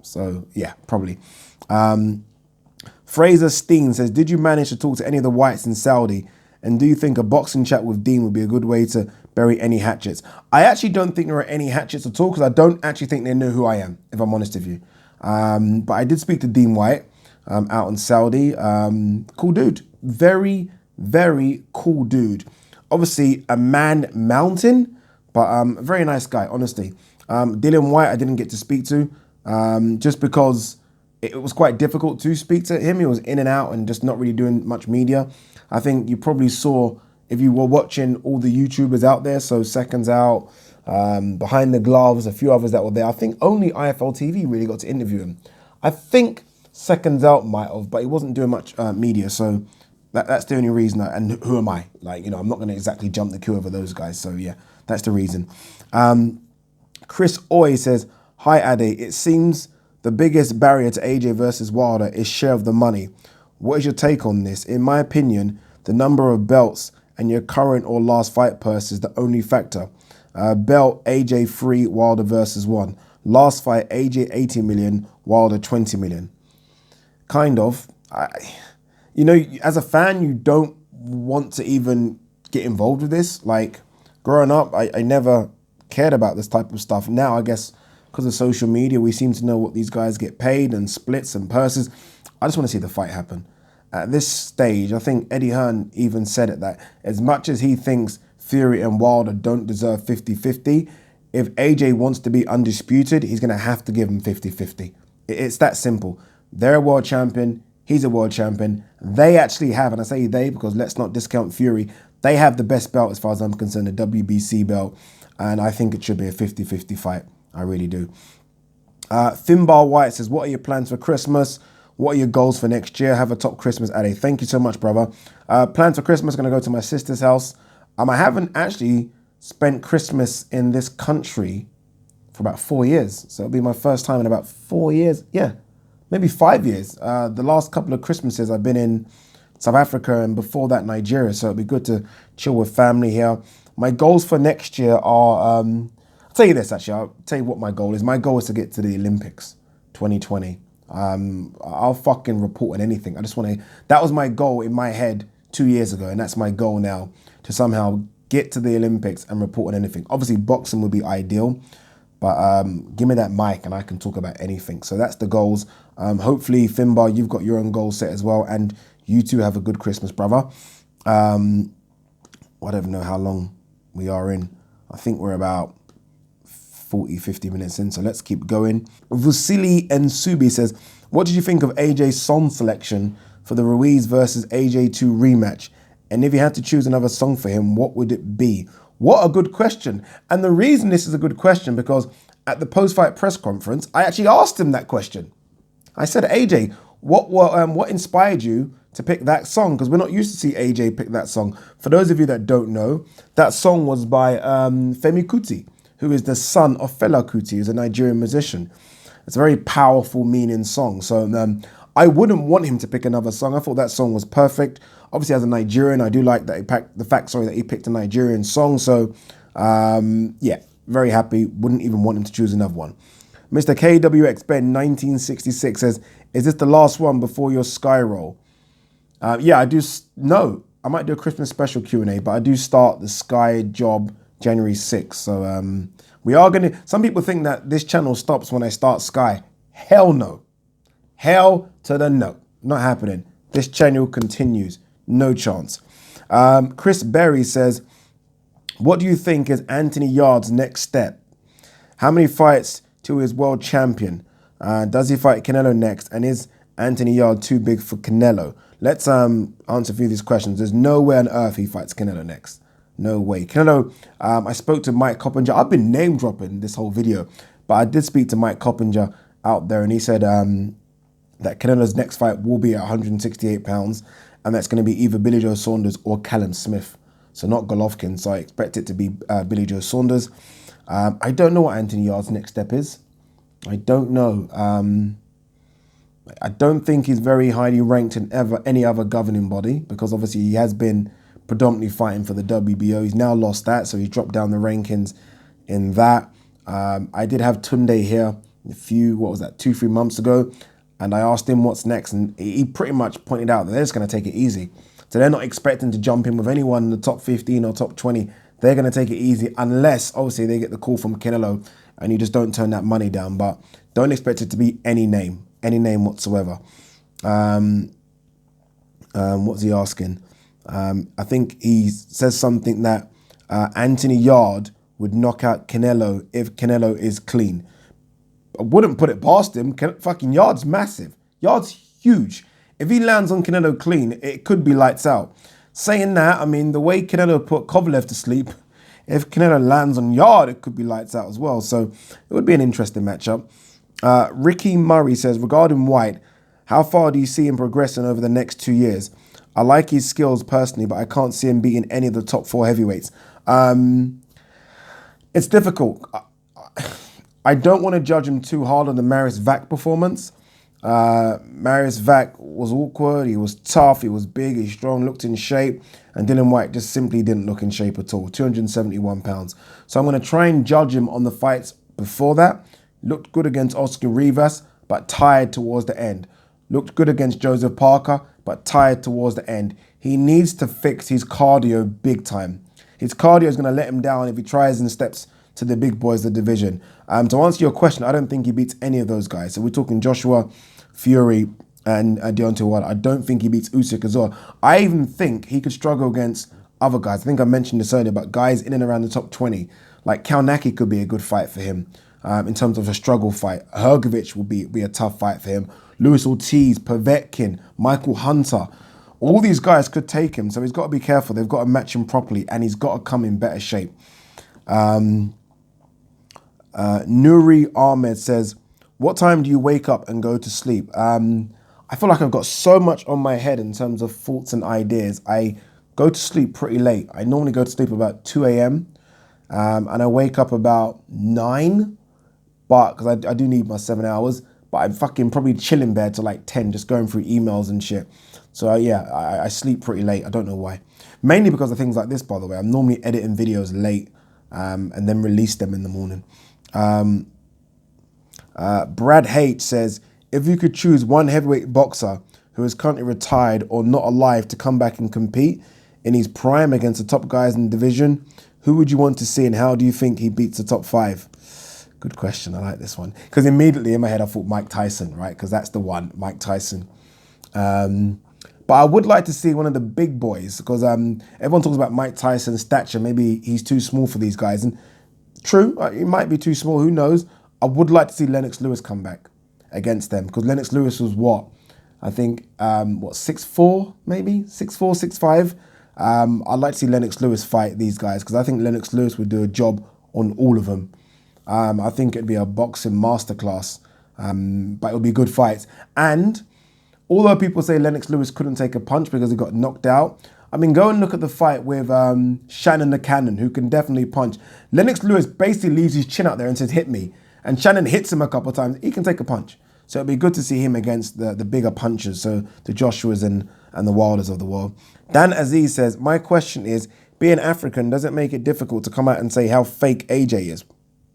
So yeah, probably. Fraser Steen says, did you manage to talk to any of the Whites in Saudi? And do you think a boxing chat with Dean would be a good way to bury any hatchets? I actually don't think there are any hatchets at all, because I don't actually think they know who I am, if I'm honest with you. But I did speak to Dean White out in Saudi. Cool dude. Very, very cool dude. Obviously a man mountain, but a very nice guy, honestly. Dylan White I didn't get to speak to, just because it was quite difficult to speak to him. He was in and out and just not really doing much media. I think you probably saw, if you were watching all the YouTubers out there, so Seconds Out, Behind the Gloves, a few others that were there. I think only IFL TV really got to interview him. I think Seconds Out might have, but he wasn't doing much media, so that's the only reason. And who am I? Like, you know, I'm not going to exactly jump the queue over those guys. So yeah, that's the reason. Chris Oy says, hi Ade, it seems the biggest barrier to AJ versus Wilder is share of the money. What is your take on this? In my opinion, the number of belts and your current or last fight purse is the only factor. Belt, AJ 3, Wilder versus 1. Last fight, AJ 80 million, Wilder 20 million. Kind of. As a fan, you don't want to even get involved with this. Like, growing up, I never cared about this type of stuff. Now, I guess, because of social media, we seem to know what these guys get paid and splits and purses. I just want to see the fight happen. At this stage, I think Eddie Hearn even said it, that as much as he thinks Fury and Wilder don't deserve 50-50, if AJ wants to be undisputed, he's going to have to give him 50-50. It's that simple. They're a world champion. He's a world champion. They actually have, and I say they because let's not discount Fury, they have the best belt as far as I'm concerned, the WBC belt, and I think it should be a 50-50 fight. I really do. Finbar White says, what are your plans for Christmas? What are your goals for next year? Have a top Christmas, Ade. Thank you so much, brother. Plans for Christmas, going to go to my sister's house. I haven't actually spent Christmas in this country for about 4 years. So it'll be my first time in about 4 years. Yeah, maybe 5 years. The last couple of Christmases I've been in South Africa and before that Nigeria. So it'll be good to chill with family here. My goals for next year are, I'll tell you this actually, I'll tell you what my goal is. My goal is to get to the Olympics 2020. I'll fucking report on anything. I just want to, that was my goal in my head 2 years ago, and that's my goal now, to somehow get to the Olympics and report on anything. Obviously boxing would be ideal, but give me that mic and I can talk about anything. So that's the goals. Hopefully, Finbar, you've got your own goals set as well, and you two have a good Christmas, brother. I don't know how long we are in. I think we're about 40, 50 minutes in, so let's keep going. Vasily Nsubi says, what did you think of AJ's song selection for the Ruiz versus AJ2 rematch? And if you had to choose another song for him, what would it be? What a good question. And the reason this is a good question, because at the post-fight press conference, I actually asked him that question. I said, AJ, what inspired you to pick that song? Because we're not used to see AJ pick that song. For those of you that don't know, that song was by Femi Kuti, who is the son of Fela Kuti, who's a Nigerian musician. It's a very powerful, meaning song. So I wouldn't want him to pick another song. I thought that song was perfect. Obviously, as a Nigerian, I do like that he picked a Nigerian song. So, yeah, very happy. Wouldn't even want him to choose another one. Mr. KWX Ben 1966 says, is this the last one before your Sky roll? Yeah, I do. No, I might do a Christmas special Q&A, but I do start the Sky job January 6th. So we are going to, some people think that this channel stops when I start Sky. Hell no. Hell to the no. Not happening. This channel continues. No chance. Chris Berry says, what do you think is Anthony Yarde's next step? How many fights till he's world champion? Does he fight Canelo next? And is Anthony Yarde too big for Canelo? Let's answer a few of these questions. There's no way on earth he fights Canelo next. No way. Canelo, I spoke to Mike Coppinger. I've been name dropping this whole video, but I did speak to Mike Coppinger out there, and he said that Canelo's next fight will be at 168 pounds, and that's going to be either Billy Joe Saunders or Callum Smith. So not Golovkin, so I expect it to be Billy Joe Saunders. I don't know what Anthony Yarde's next step is. I don't know. I don't think he's very highly ranked in any other governing body, because obviously he has been predominantly fighting for the WBO. He's now lost that, so he's dropped down the rankings in that. I did have Tunde here a few, 2-3 months ago, and I asked him what's next, and he pretty much pointed out that they're just going to take it easy. So they're not expecting to jump in with anyone in the top 15 or top 20. They're going to take it easy unless, obviously, they get the call from Canelo and you just don't turn that money down. But don't expect it to be any name whatsoever. What's he asking? I think he says something that Anthony Yarde would knock out Canelo if Canelo is clean. I wouldn't put it past him. Fucking Yarde's massive. Yarde's huge. If he lands on Canelo clean, it could be lights out. Saying that, I mean, the way Canelo put Kovalev to sleep, if Canelo lands on Yarde, it could be lights out as well. So it would be an interesting matchup. Ricky Murray says, regarding White, how far do you see him progressing over the next 2 years? I like his skills personally, but I can't see him beating any of the top 4 heavyweights. It's difficult. I don't want to judge him too hard on the Maris Vac performance. Marius Vac was awkward, he was tough, he was big, he's strong, looked in shape, and Dylan White just simply didn't look in shape at all, 271 pounds. So I'm going to try and judge him on the fights before that. Looked good against Oscar Rivas, but tired towards the end. Looked good against Joseph Parker, but tired towards the end. He needs to fix his cardio big time. His cardio is going to let him down if he tries and steps to the big boys of the division. To answer your question, I don't think he beats any of those guys. So we're talking Joshua, Fury, and Deontay Wilder. I don't think he beats Usyk as well. I even think he could struggle against other guys. I think I mentioned this earlier, but guys in and around the top 20, like Kalnaki could be a good fight for him in terms of a struggle fight. Hrgovic will be a tough fight for him. Luis Ortiz, Povetkin, Michael Hunter. All these guys could take him, so he's got to be careful. They've got to match him properly, and he's got to come in better shape. Nuri Ahmed says, what time do you wake up and go to sleep? I feel like I've got so much on my head in terms of thoughts and ideas. I go to sleep pretty late. I normally go to sleep about 2 a.m. And I wake up about 9, but because I do need my 7 hours, but I'm fucking probably chill in bed till like 10, just going through emails and shit. So yeah, I sleep pretty late. I don't know why. Mainly because of things like this, by the way. I'm normally editing videos late and then release them in the morning. Brad Haight says, if you could choose one heavyweight boxer who is currently retired or not alive to come back and compete in his prime against the top guys in the division, who would you want to see and how do you think he beats the top 5? Good question. I like this one. Because immediately in my head I thought Mike Tyson, right? Because that's the one, Mike Tyson. But I would like to see one of the big boys because everyone talks about Mike Tyson's stature. Maybe he's too small for these guys. And true, he might be too small. Who knows? I would like to see Lennox Lewis come back against them because Lennox Lewis was what? I think, 6'4", maybe? 6'4", 6'5". I'd like to see Lennox Lewis fight these guys because I think Lennox Lewis would do a job on all of them. I think it'd be a boxing masterclass, but it would be good fights. And although people say Lennox Lewis couldn't take a punch because he got knocked out, I mean, go and look at the fight with Shannon the Cannon, who can definitely punch. Lennox Lewis basically leaves his chin out there and says, hit me. And Shannon hits him a couple of times. He can take a punch. So it'd be good to see him against the bigger punchers, so the Joshuas and the Wilders of the world. Dan Aziz says, my question is, being African, does it make it difficult to come out and say how fake AJ is?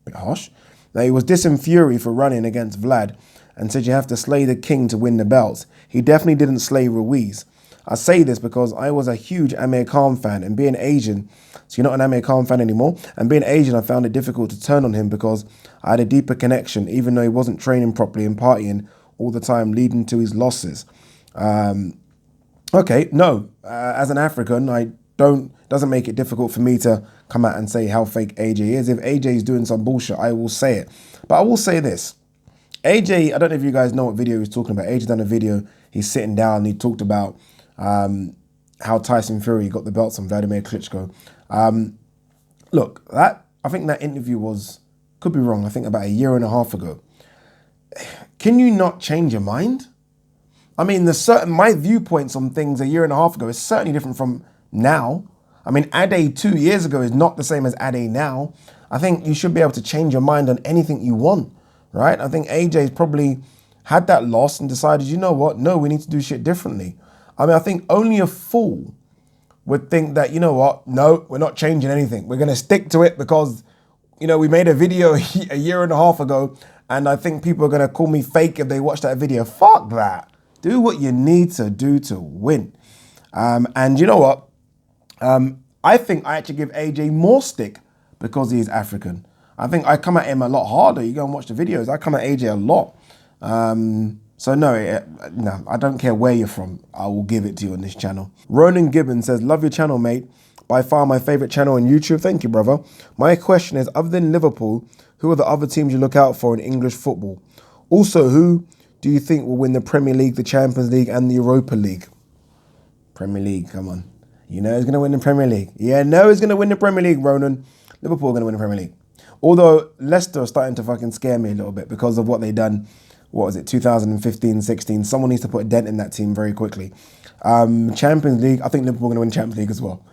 Bit harsh. Now, he was dissing Fury for running against Vlad and said you have to slay the king to win the belts. He definitely didn't slay Ruiz. I say this because I was a huge Amir Khan fan, and being Asian, so you're not an Amir Khan fan anymore, and being Asian, I found it difficult to turn on him because I had a deeper connection, even though he wasn't training properly and partying all the time, leading to his losses. Okay, no, as an African, doesn't make it difficult for me to come out and say how fake AJ is. If AJ is doing some bullshit, I will say it. But I will say this. AJ, I don't know if you guys know what video he's talking about. AJ done a video, he's sitting down and he talked about how Tyson Fury got the belts on Vladimir Klitschko. Look, I think that interview could be wrong, I think about a year and a half ago. Can you not change your mind? I mean, my viewpoints on things a year and a half ago is certainly different from now. I mean, Ade 2 years ago is not the same as Ade now. I think you should be able to change your mind on anything you want, right? I think AJ's probably had that loss and decided, you know what? No, we need to do shit differently. I mean, I think only a fool would think that, you know what? No, we're not changing anything. We're going to stick to it because, you know, we made a video a year and a half ago and I think people are going to call me fake if they watch that video. Fuck that. Do what you need to do to win. And you know what? I think I actually give AJ more stick because he's African. I think I come at him a lot harder. You go and watch the videos. I come at AJ a lot. So no, I don't care where you're from. I will give it to you on this channel. Ronan Gibbons says, love your channel, mate. By far my favourite channel on YouTube. Thank you, brother. My question is, other than Liverpool, who are the other teams you look out for in English football? Also, who do you think will win the Premier League, the Champions League and the Europa League? Premier League, come on. You know who's going to win the Premier League. Yeah, no, who's going to win the Premier League, Ronan. Liverpool are going to win the Premier League. Although Leicester are starting to fucking scare me a little bit because of what they done, 2015-16. Someone needs to put a dent in that team very quickly. Champions League, I think Liverpool are going to win Champions League as well.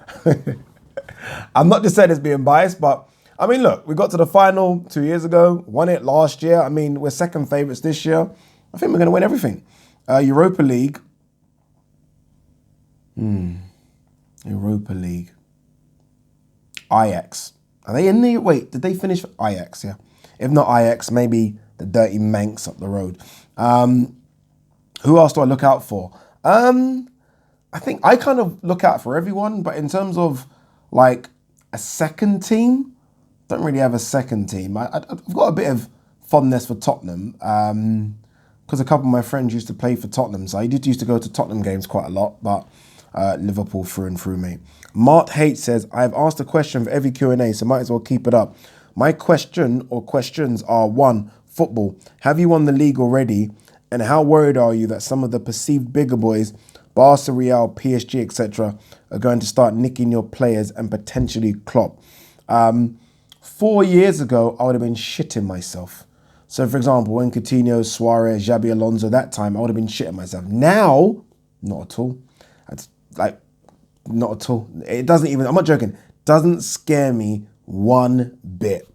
I'm not just saying it's being biased, but I mean, look, we got to the final 2 years ago, won it last year. I mean, we're second favourites this year. I think we're going to win everything. Europa League. Europa League. Ajax. Are they in the... Wait, did they finish for Ajax? Yeah. If not Ajax, maybe the dirty Manx up the road. Who else do I look out for? I think I kind of look out for everyone, but in terms of like a second team, don't really have a second team. I've got a bit of fondness for Tottenham because a couple of my friends used to play for Tottenham, so I did used to go to Tottenham games quite a lot, but Liverpool through and through, mate. Mart Hate says, I've asked a question for every Q&A, so might as well keep it up. My question or questions are: 1, football. Have you won the league already? And how worried are you that some of the perceived bigger boys, Barca, Real, PSG, etc., are going to start nicking your players and potentially Klopp? 4 years ago, I would have been shitting myself. So, for example, when Coutinho, Suarez, Xabi Alonso, that time, I would have been shitting myself. Now, not at all. It's like, not at all. It doesn't even, I'm not joking, doesn't scare me one bit.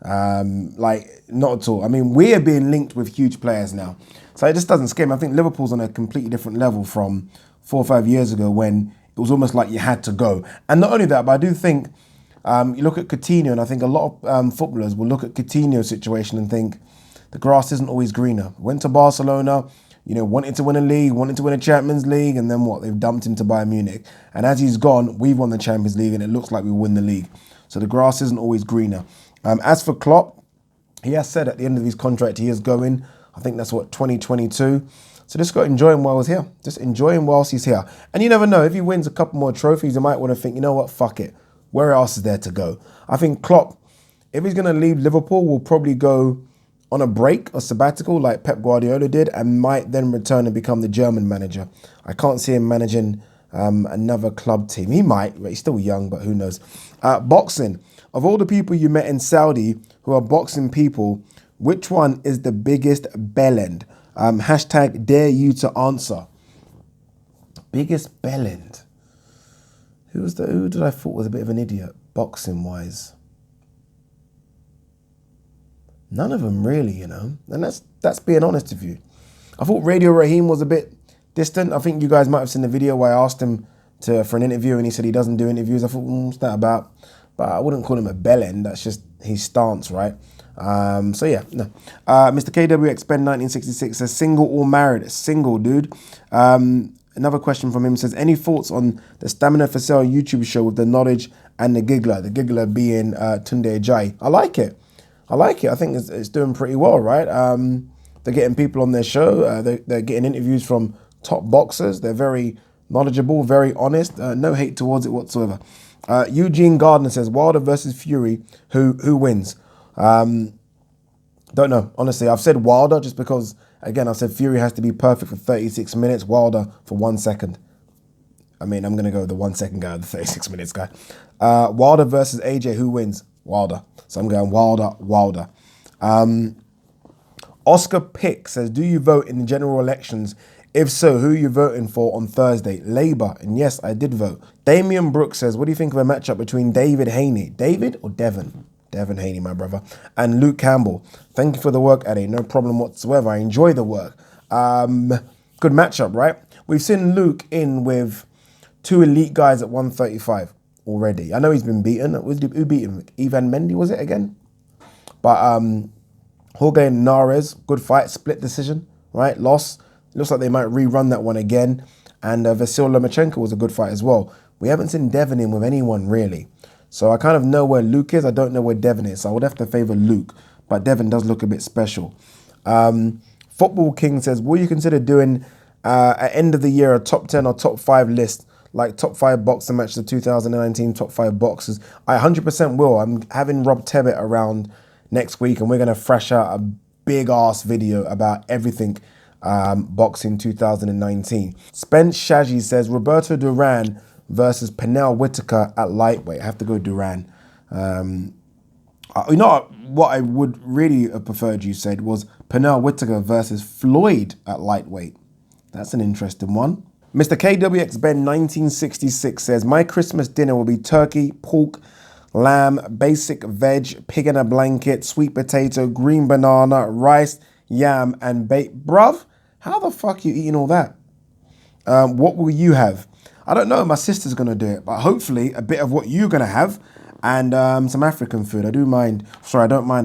Like, not at all. I mean, we are being linked with huge players now. So it just doesn't scare me. I think Liverpool's on a completely different level from 4 or 5 years ago when it was almost like you had to go. And not only that, but I do think, you look at Coutinho, and I think a lot of footballers will look at Coutinho's situation and think the grass isn't always greener. Went to Barcelona, you know, wanted to win a league, wanted to win a Champions League, and then what? They've dumped him to Bayern Munich. And as he's gone, we've won the Champions League, and it looks like we win the league. So the grass isn't always greener. As for Klopp, he has said at the end of his contract he is going. I think that's what, 2022. So just got to enjoy him while he's here. Just enjoy him whilst he's here. And you never know, if he wins a couple more trophies, you might want to think, you know what, fuck it. Where else is there to go? I think Klopp, if he's going to leave Liverpool, will probably go on a break or sabbatical like Pep Guardiola did and might then return and become the German manager. I can't see him managing another club team. He might, but he's still young, but who knows. Boxing. Of all the people you met in Saudi who are boxing people, which one is the biggest bellend? Hashtag dare you to answer. Biggest bellend. Who did I thought was a bit of an idiot, boxing wise? None of them really, you know. And that's being honest with you. I thought Radio Raheem was a bit distant. I think you guys might have seen the video where I asked him for an interview and he said he doesn't do interviews. I thought, what's that about? But I wouldn't call him a bellend. That's just his stance, right? So yeah, no. Mr. KWX Ben 1966 says single or married? Single, dude. Another question from him says, any thoughts on the Stamina for Sale YouTube show with the knowledge and the giggler? The giggler being Tunde Ajayi. I like it. I think it's doing pretty well, right? They're getting people on their show. They're getting interviews from top boxers. They're very knowledgeable, very honest. No hate towards it whatsoever. Eugene Gardner says, Wilder versus Fury, who wins? Don't know. Honestly, I've said Wilder just because, again, I said Fury has to be perfect for 36 minutes, Wilder for 1 second. I mean, I'm going to go the 1 second guy, the 36 minutes guy. Wilder versus AJ, who wins? Wilder. So I'm going Wilder. Oscar Pick says, do you vote in the general elections? If so, who are you voting for on Thursday? Labour. And yes, I did vote. Damian Brooks says, what do you think of a matchup between David Haney? David or Devon? Devon Haney, my brother. And Luke Campbell. Thank you for the work, Eddie. No problem whatsoever. I enjoy the work. Good matchup, right? We've seen Luke in with 2 elite guys at 135 already. I know he's been beaten. Who beat him? Ivan Mendy, was it again? But Jorge Nares, good fight, split decision, right? Loss. Looks like they might rerun that one again. And Vasyl Lomachenko was a good fight as well. We haven't seen Devon in with anyone really. So I kind of know where Luke is. I don't know where Devon is. So I would have to favour Luke. But Devon does look a bit special. Football King says, will you consider doing at end of the year a top 10 or top 5 list? Like top 5 boxing matches of 2019, top 5 boxers. I 100% will. I'm having Rob Tebbit around next week and we're going to thrash out a big ass video about everything boxing 2019. Spence Shaji says Roberto Duran versus Pernell Whitaker at lightweight. I have to go Duran. You know what I would really have preferred you said was Pernell Whitaker versus Floyd at lightweight. That's an interesting one. Mr. KWX Ben 1966 says, my Christmas dinner will be turkey, pork, lamb, basic veg, pig in a blanket, sweet potato, green banana, rice, yam, and bait. Bruv, how the fuck are you eating all that? What will you have? I don't know. My sister's going to do it, but hopefully a bit of what you're going to have and some African food. I don't mind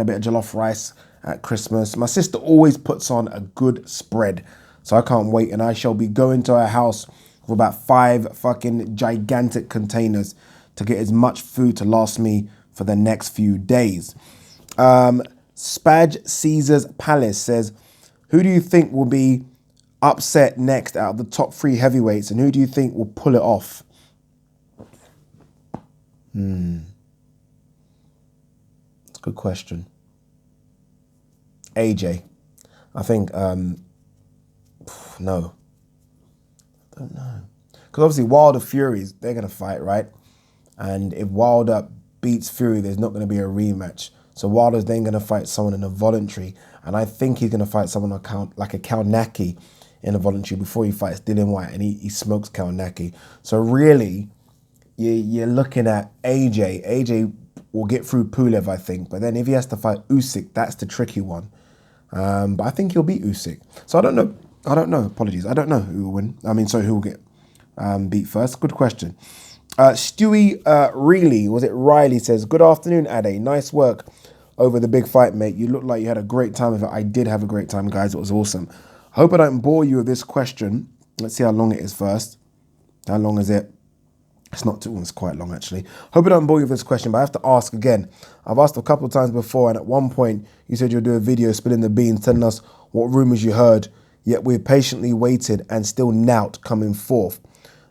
a bit of jollof rice at Christmas. My sister always puts on a good spread. So I can't wait. And I shall be going to her house with about 5 fucking gigantic containers to get as much food to last me for the next few days. Spag Caesar's Palace says, who do you think will be upset next out of the top 3 heavyweights, and who do you think will pull it off? It's a good question. AJ. I think, no. I don't know. Because obviously Wilder Furies, they're going to fight, right? And if Wilder beats Fury, there's not going to be a rematch. So Wilder's then going to fight someone in a voluntary. And I think he's going to fight someone like a Kalnacki in a voluntary before he fights Dillian Whyte, and he smokes Kalnacki. So really, you're looking at AJ. AJ will get through Pulev, I think. But then if he has to fight Usyk, that's the tricky one. But I think he'll beat Usyk. So I don't know. Apologies. I don't know who will win. Who will get beat first. Good question. Stewie Riley says, good afternoon, Ade. Nice work over the big fight, mate. You look like you had a great time with it. I did have a great time, guys. It was awesome. Hope I don't bore you with this question. Let's see how long it is first. How long is it? It's not too, it's quite long actually. Hope I don't bore you with this question, but I have to ask again. I've asked a couple of times before, and at one point you said you'll do a video spilling the beans, telling us what rumours you heard, yet we've patiently waited and still nout coming forth.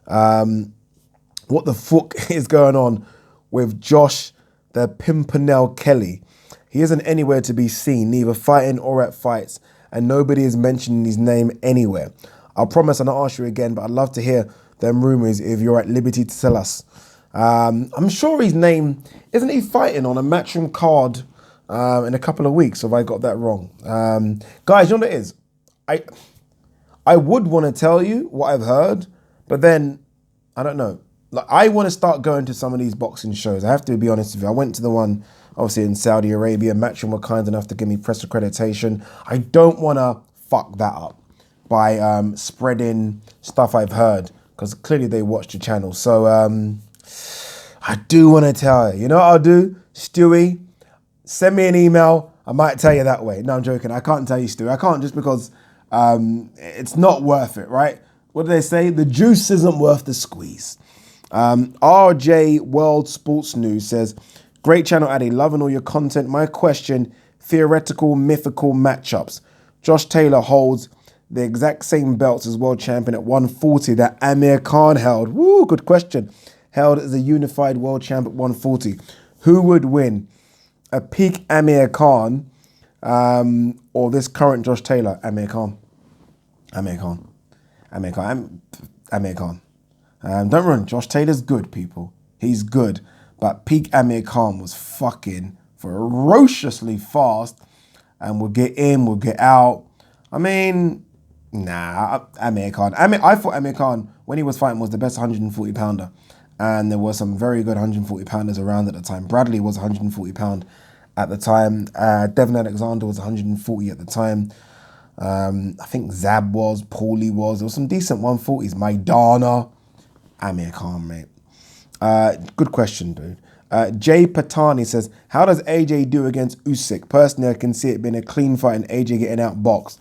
What the fuck is going on with Josh the Pimpernel Kelly? He isn't anywhere to be seen, neither fighting or at fights, and nobody is mentioning his name anywhere. I promise I'll not ask you again, but I'd love to hear them rumours if you're at liberty to tell us. I'm sure his name, isn't he fighting on a Matchroom card in a couple of weeks, or have I got that wrong? Guys, you know what it is? I would want to tell you what I've heard, but then, I don't know. Like, I want to start going to some of these boxing shows. I have to be honest with you. I went to the one, obviously, in Saudi Arabia. Matchroom were kind enough to give me press accreditation. I don't want to fuck that up by spreading stuff I've heard, because clearly they watched the channel. So I do want to tell you. You know what I'll do? Stewie, send me an email. I might tell you that way. No, I'm joking. I can't tell you, Stewie. I can't, just because it's not worth it, right? What do they say? The juice isn't worth the squeeze. RJ World Sports News says, great channel, Addy. Loving all your content. My question, theoretical, mythical matchups. Josh Taylor holds the exact same belts as world champion at 140 that Amir Khan held. Woo, good question. Held as a unified world champ at 140. Who would win? A peak Amir Khan or this current Josh Taylor? Amir Khan. Amir Khan. Amir Khan. Amir Khan. Don't run. Josh Taylor's good, people. He's good. But peak Amir Khan was fucking ferociously fast and will get in, will get out. I mean, nah, Amir Khan. I thought Amir Khan, when he was fighting, was the best 140 pounder. And there were some very good 140 pounders around at the time. Bradley was 140 pound at the time. Devin Alexander was 140 at the time. I think Zab was, Paulie was. There was some decent 140s. Maidana. Amir Khan, mate. Good question, dude. Jay Patani says, how does AJ do against Usyk? Personally, I can see it being a clean fight and AJ getting outboxed.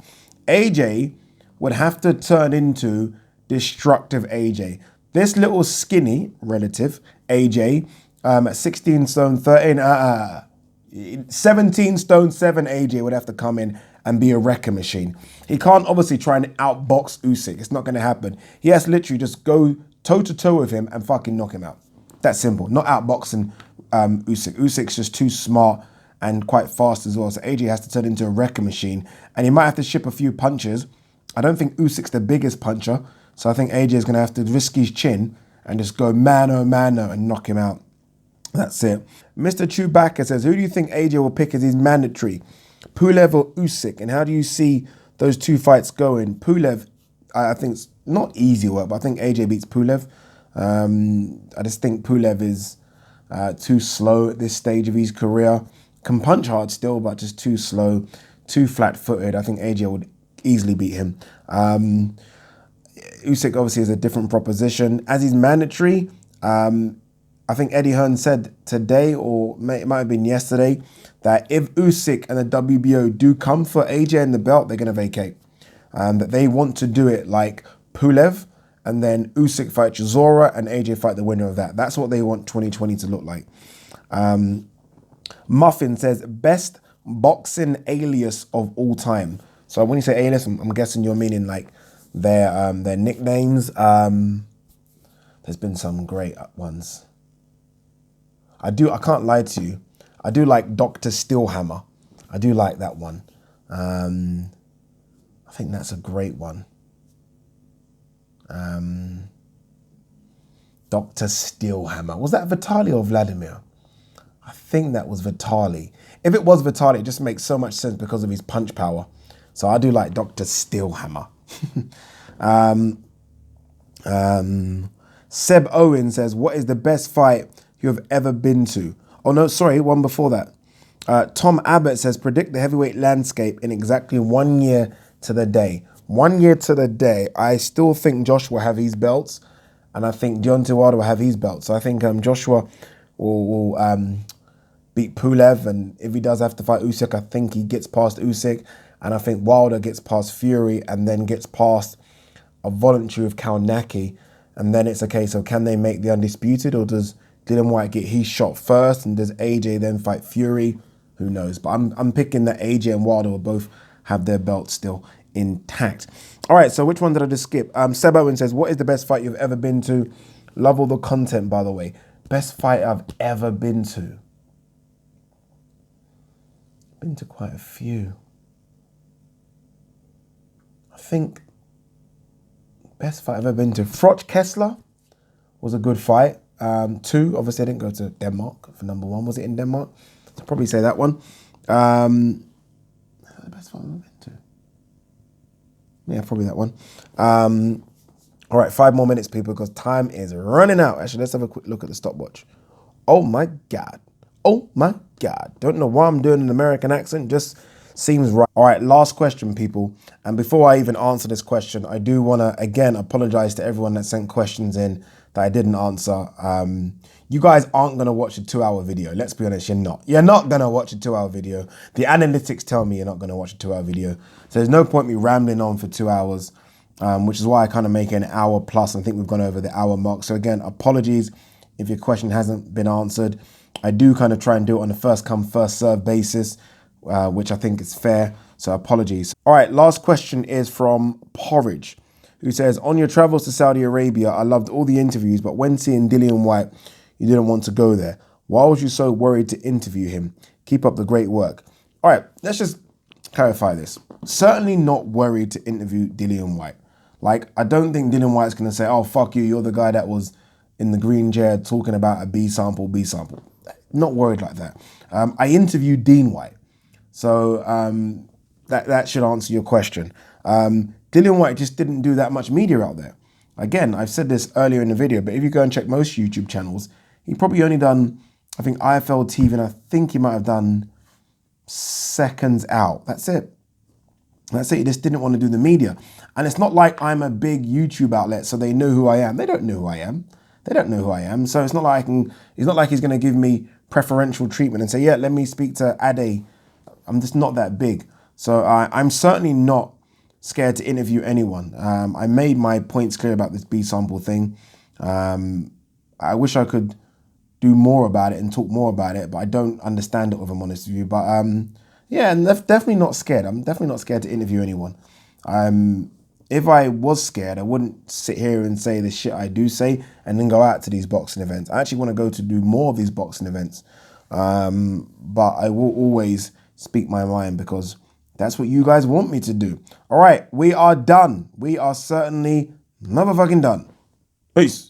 AJ would have to turn into destructive AJ. This little skinny relative, AJ, at 16 stone 13, 17 stone 7 AJ would have to come in and be a wrecking machine. He can't obviously try and outbox Usyk. It's not going to happen. He has to literally just go toe-to-toe with him and fucking knock him out. That's simple. Not outboxing Usyk. Usyk's just too smart and quite fast as well. So AJ has to turn into a wrecking machine. And he might have to ship a few punches. I don't think Usyk's the biggest puncher. So I think AJ is going to have to risk his chin and just go mano-mano and knock him out. That's it. Mr. Chewbacca says, who do you think AJ will pick as his mandatory? Pulev or Usyk? And how do you see those two fights going? Pulev, I think it's not easy work, but I think AJ beats Pulev. I just think Pulev is too slow at this stage of his career. Can punch hard still, but just too slow, too flat-footed. I think AJ would easily beat him. Usyk obviously is a different proposition. As he's mandatory, I think Eddie Hearn said today, or it might have been yesterday, that if Usyk and the WBO do come for AJ and the belt, they're going to vacate. That they want to do it like Pulev, and then Usyk fight Chisora and AJ fight the winner of that. That's what they want 2020 to look like. Muffin says, best boxing alias of all time. So when you say alias, I'm guessing you're meaning like their nicknames. There's been some great ones. I can't lie to you. I do like Dr. Steelhammer. I do like that one. I think that's a great one. Dr. Steelhammer. Was that Vitaly or Vladimir? I think that was Vitaly. If it was Vitaly, it just makes so much sense because of his punch power. So I do like Dr. Steelhammer. Seb Owen says, what is the best fight you have ever been to? Oh no, sorry, one before that. Tom Abbott says, predict the heavyweight landscape in exactly 1 year to the day. 1 year to the day. I still think Joshua will have his belts, and I think Deontay Wilder will have his belts. So I think Joshua will beat Pulev, and if he does have to fight Usyk, I think he gets past Usyk, and I think Wilder gets past Fury, and then gets past a voluntary of Kalnaki, and then it's a case of can they make the undisputed, or does Dillian Whyte get his shot first, and does AJ then fight Fury? Who knows? But I'm picking that AJ and Wilder will both have their belts still intact. All right, so which one did I just skip? Seb Owen says, what is the best fight you've ever been to? Love all the content, by the way. Best fight I've ever been to. Been to quite a few. I think best fight I've ever been to. Froch Kessler was a good fight. 2, obviously I didn't go to Denmark for number 1. Was it in Denmark? I'll probably say that one. The best fight I've ever been to. Yeah, probably that one. All right, 5 more minutes, people, because time is running out. Actually, let's have a quick look at the stopwatch. Oh my God. Oh my God. Don't know why I'm doing an American accent. Just seems right. All right, last question, people. And before I even answer this question, I do want to, again, apologize to everyone that sent questions in that I didn't answer. You guys aren't going to watch a 2-hour video. Let's be honest, you're not. You're not going to watch a 2-hour video. The analytics tell me you're not going to watch a 2-hour video. So there's no point me rambling on for 2 hours, which is why I kind of make it an hour plus. I think we've gone over the hour mark. So again, apologies if your question hasn't been answered. I do kind of try and do it on a first come, first serve basis, which I think is fair. So apologies. All right, last question is from Porridge, who says, on your travels to Saudi Arabia, I loved all the interviews, but when seeing Dillian Whyte, you didn't want to go there. Why was you so worried to interview him? Keep up the great work. All right, let's just clarify this. Certainly not worried to interview Dillian Whyte. Like, I don't think Dillian Whyte's going to say, oh, fuck you, you're the guy that was in the green chair talking about a B sample. Not worried like that. I interviewed Dean Whyte. So that should answer your question. Dillian Whyte just didn't do that much media out there. Again, I've said this earlier in the video, but if you go and check most YouTube channels, he probably only done, I think, IFL TV, and I think he might have done Seconds Out. That's it. That's it. He just didn't want to do the media. And it's not like I'm a big YouTube outlet, so they know who I am. They don't know who I am. They don't know who I am. So it's not like it's not like he's going to give me preferential treatment and say, yeah, let me speak to Ade. I'm just not that big. So I'm certainly not scared to interview anyone. I made my points clear about this B sample thing. I wish I could do more about it and talk more about it, but I don't understand it, if I'm honest with you. But yeah, and definitely not scared. I'm definitely not scared to interview anyone. If I was scared, I wouldn't sit here and say the shit I do say and then go out to these boxing events. I actually want to go to do more of these boxing events. But I will always speak my mind because that's what you guys want me to do. All right, we are done. We are certainly motherfucking done. Peace.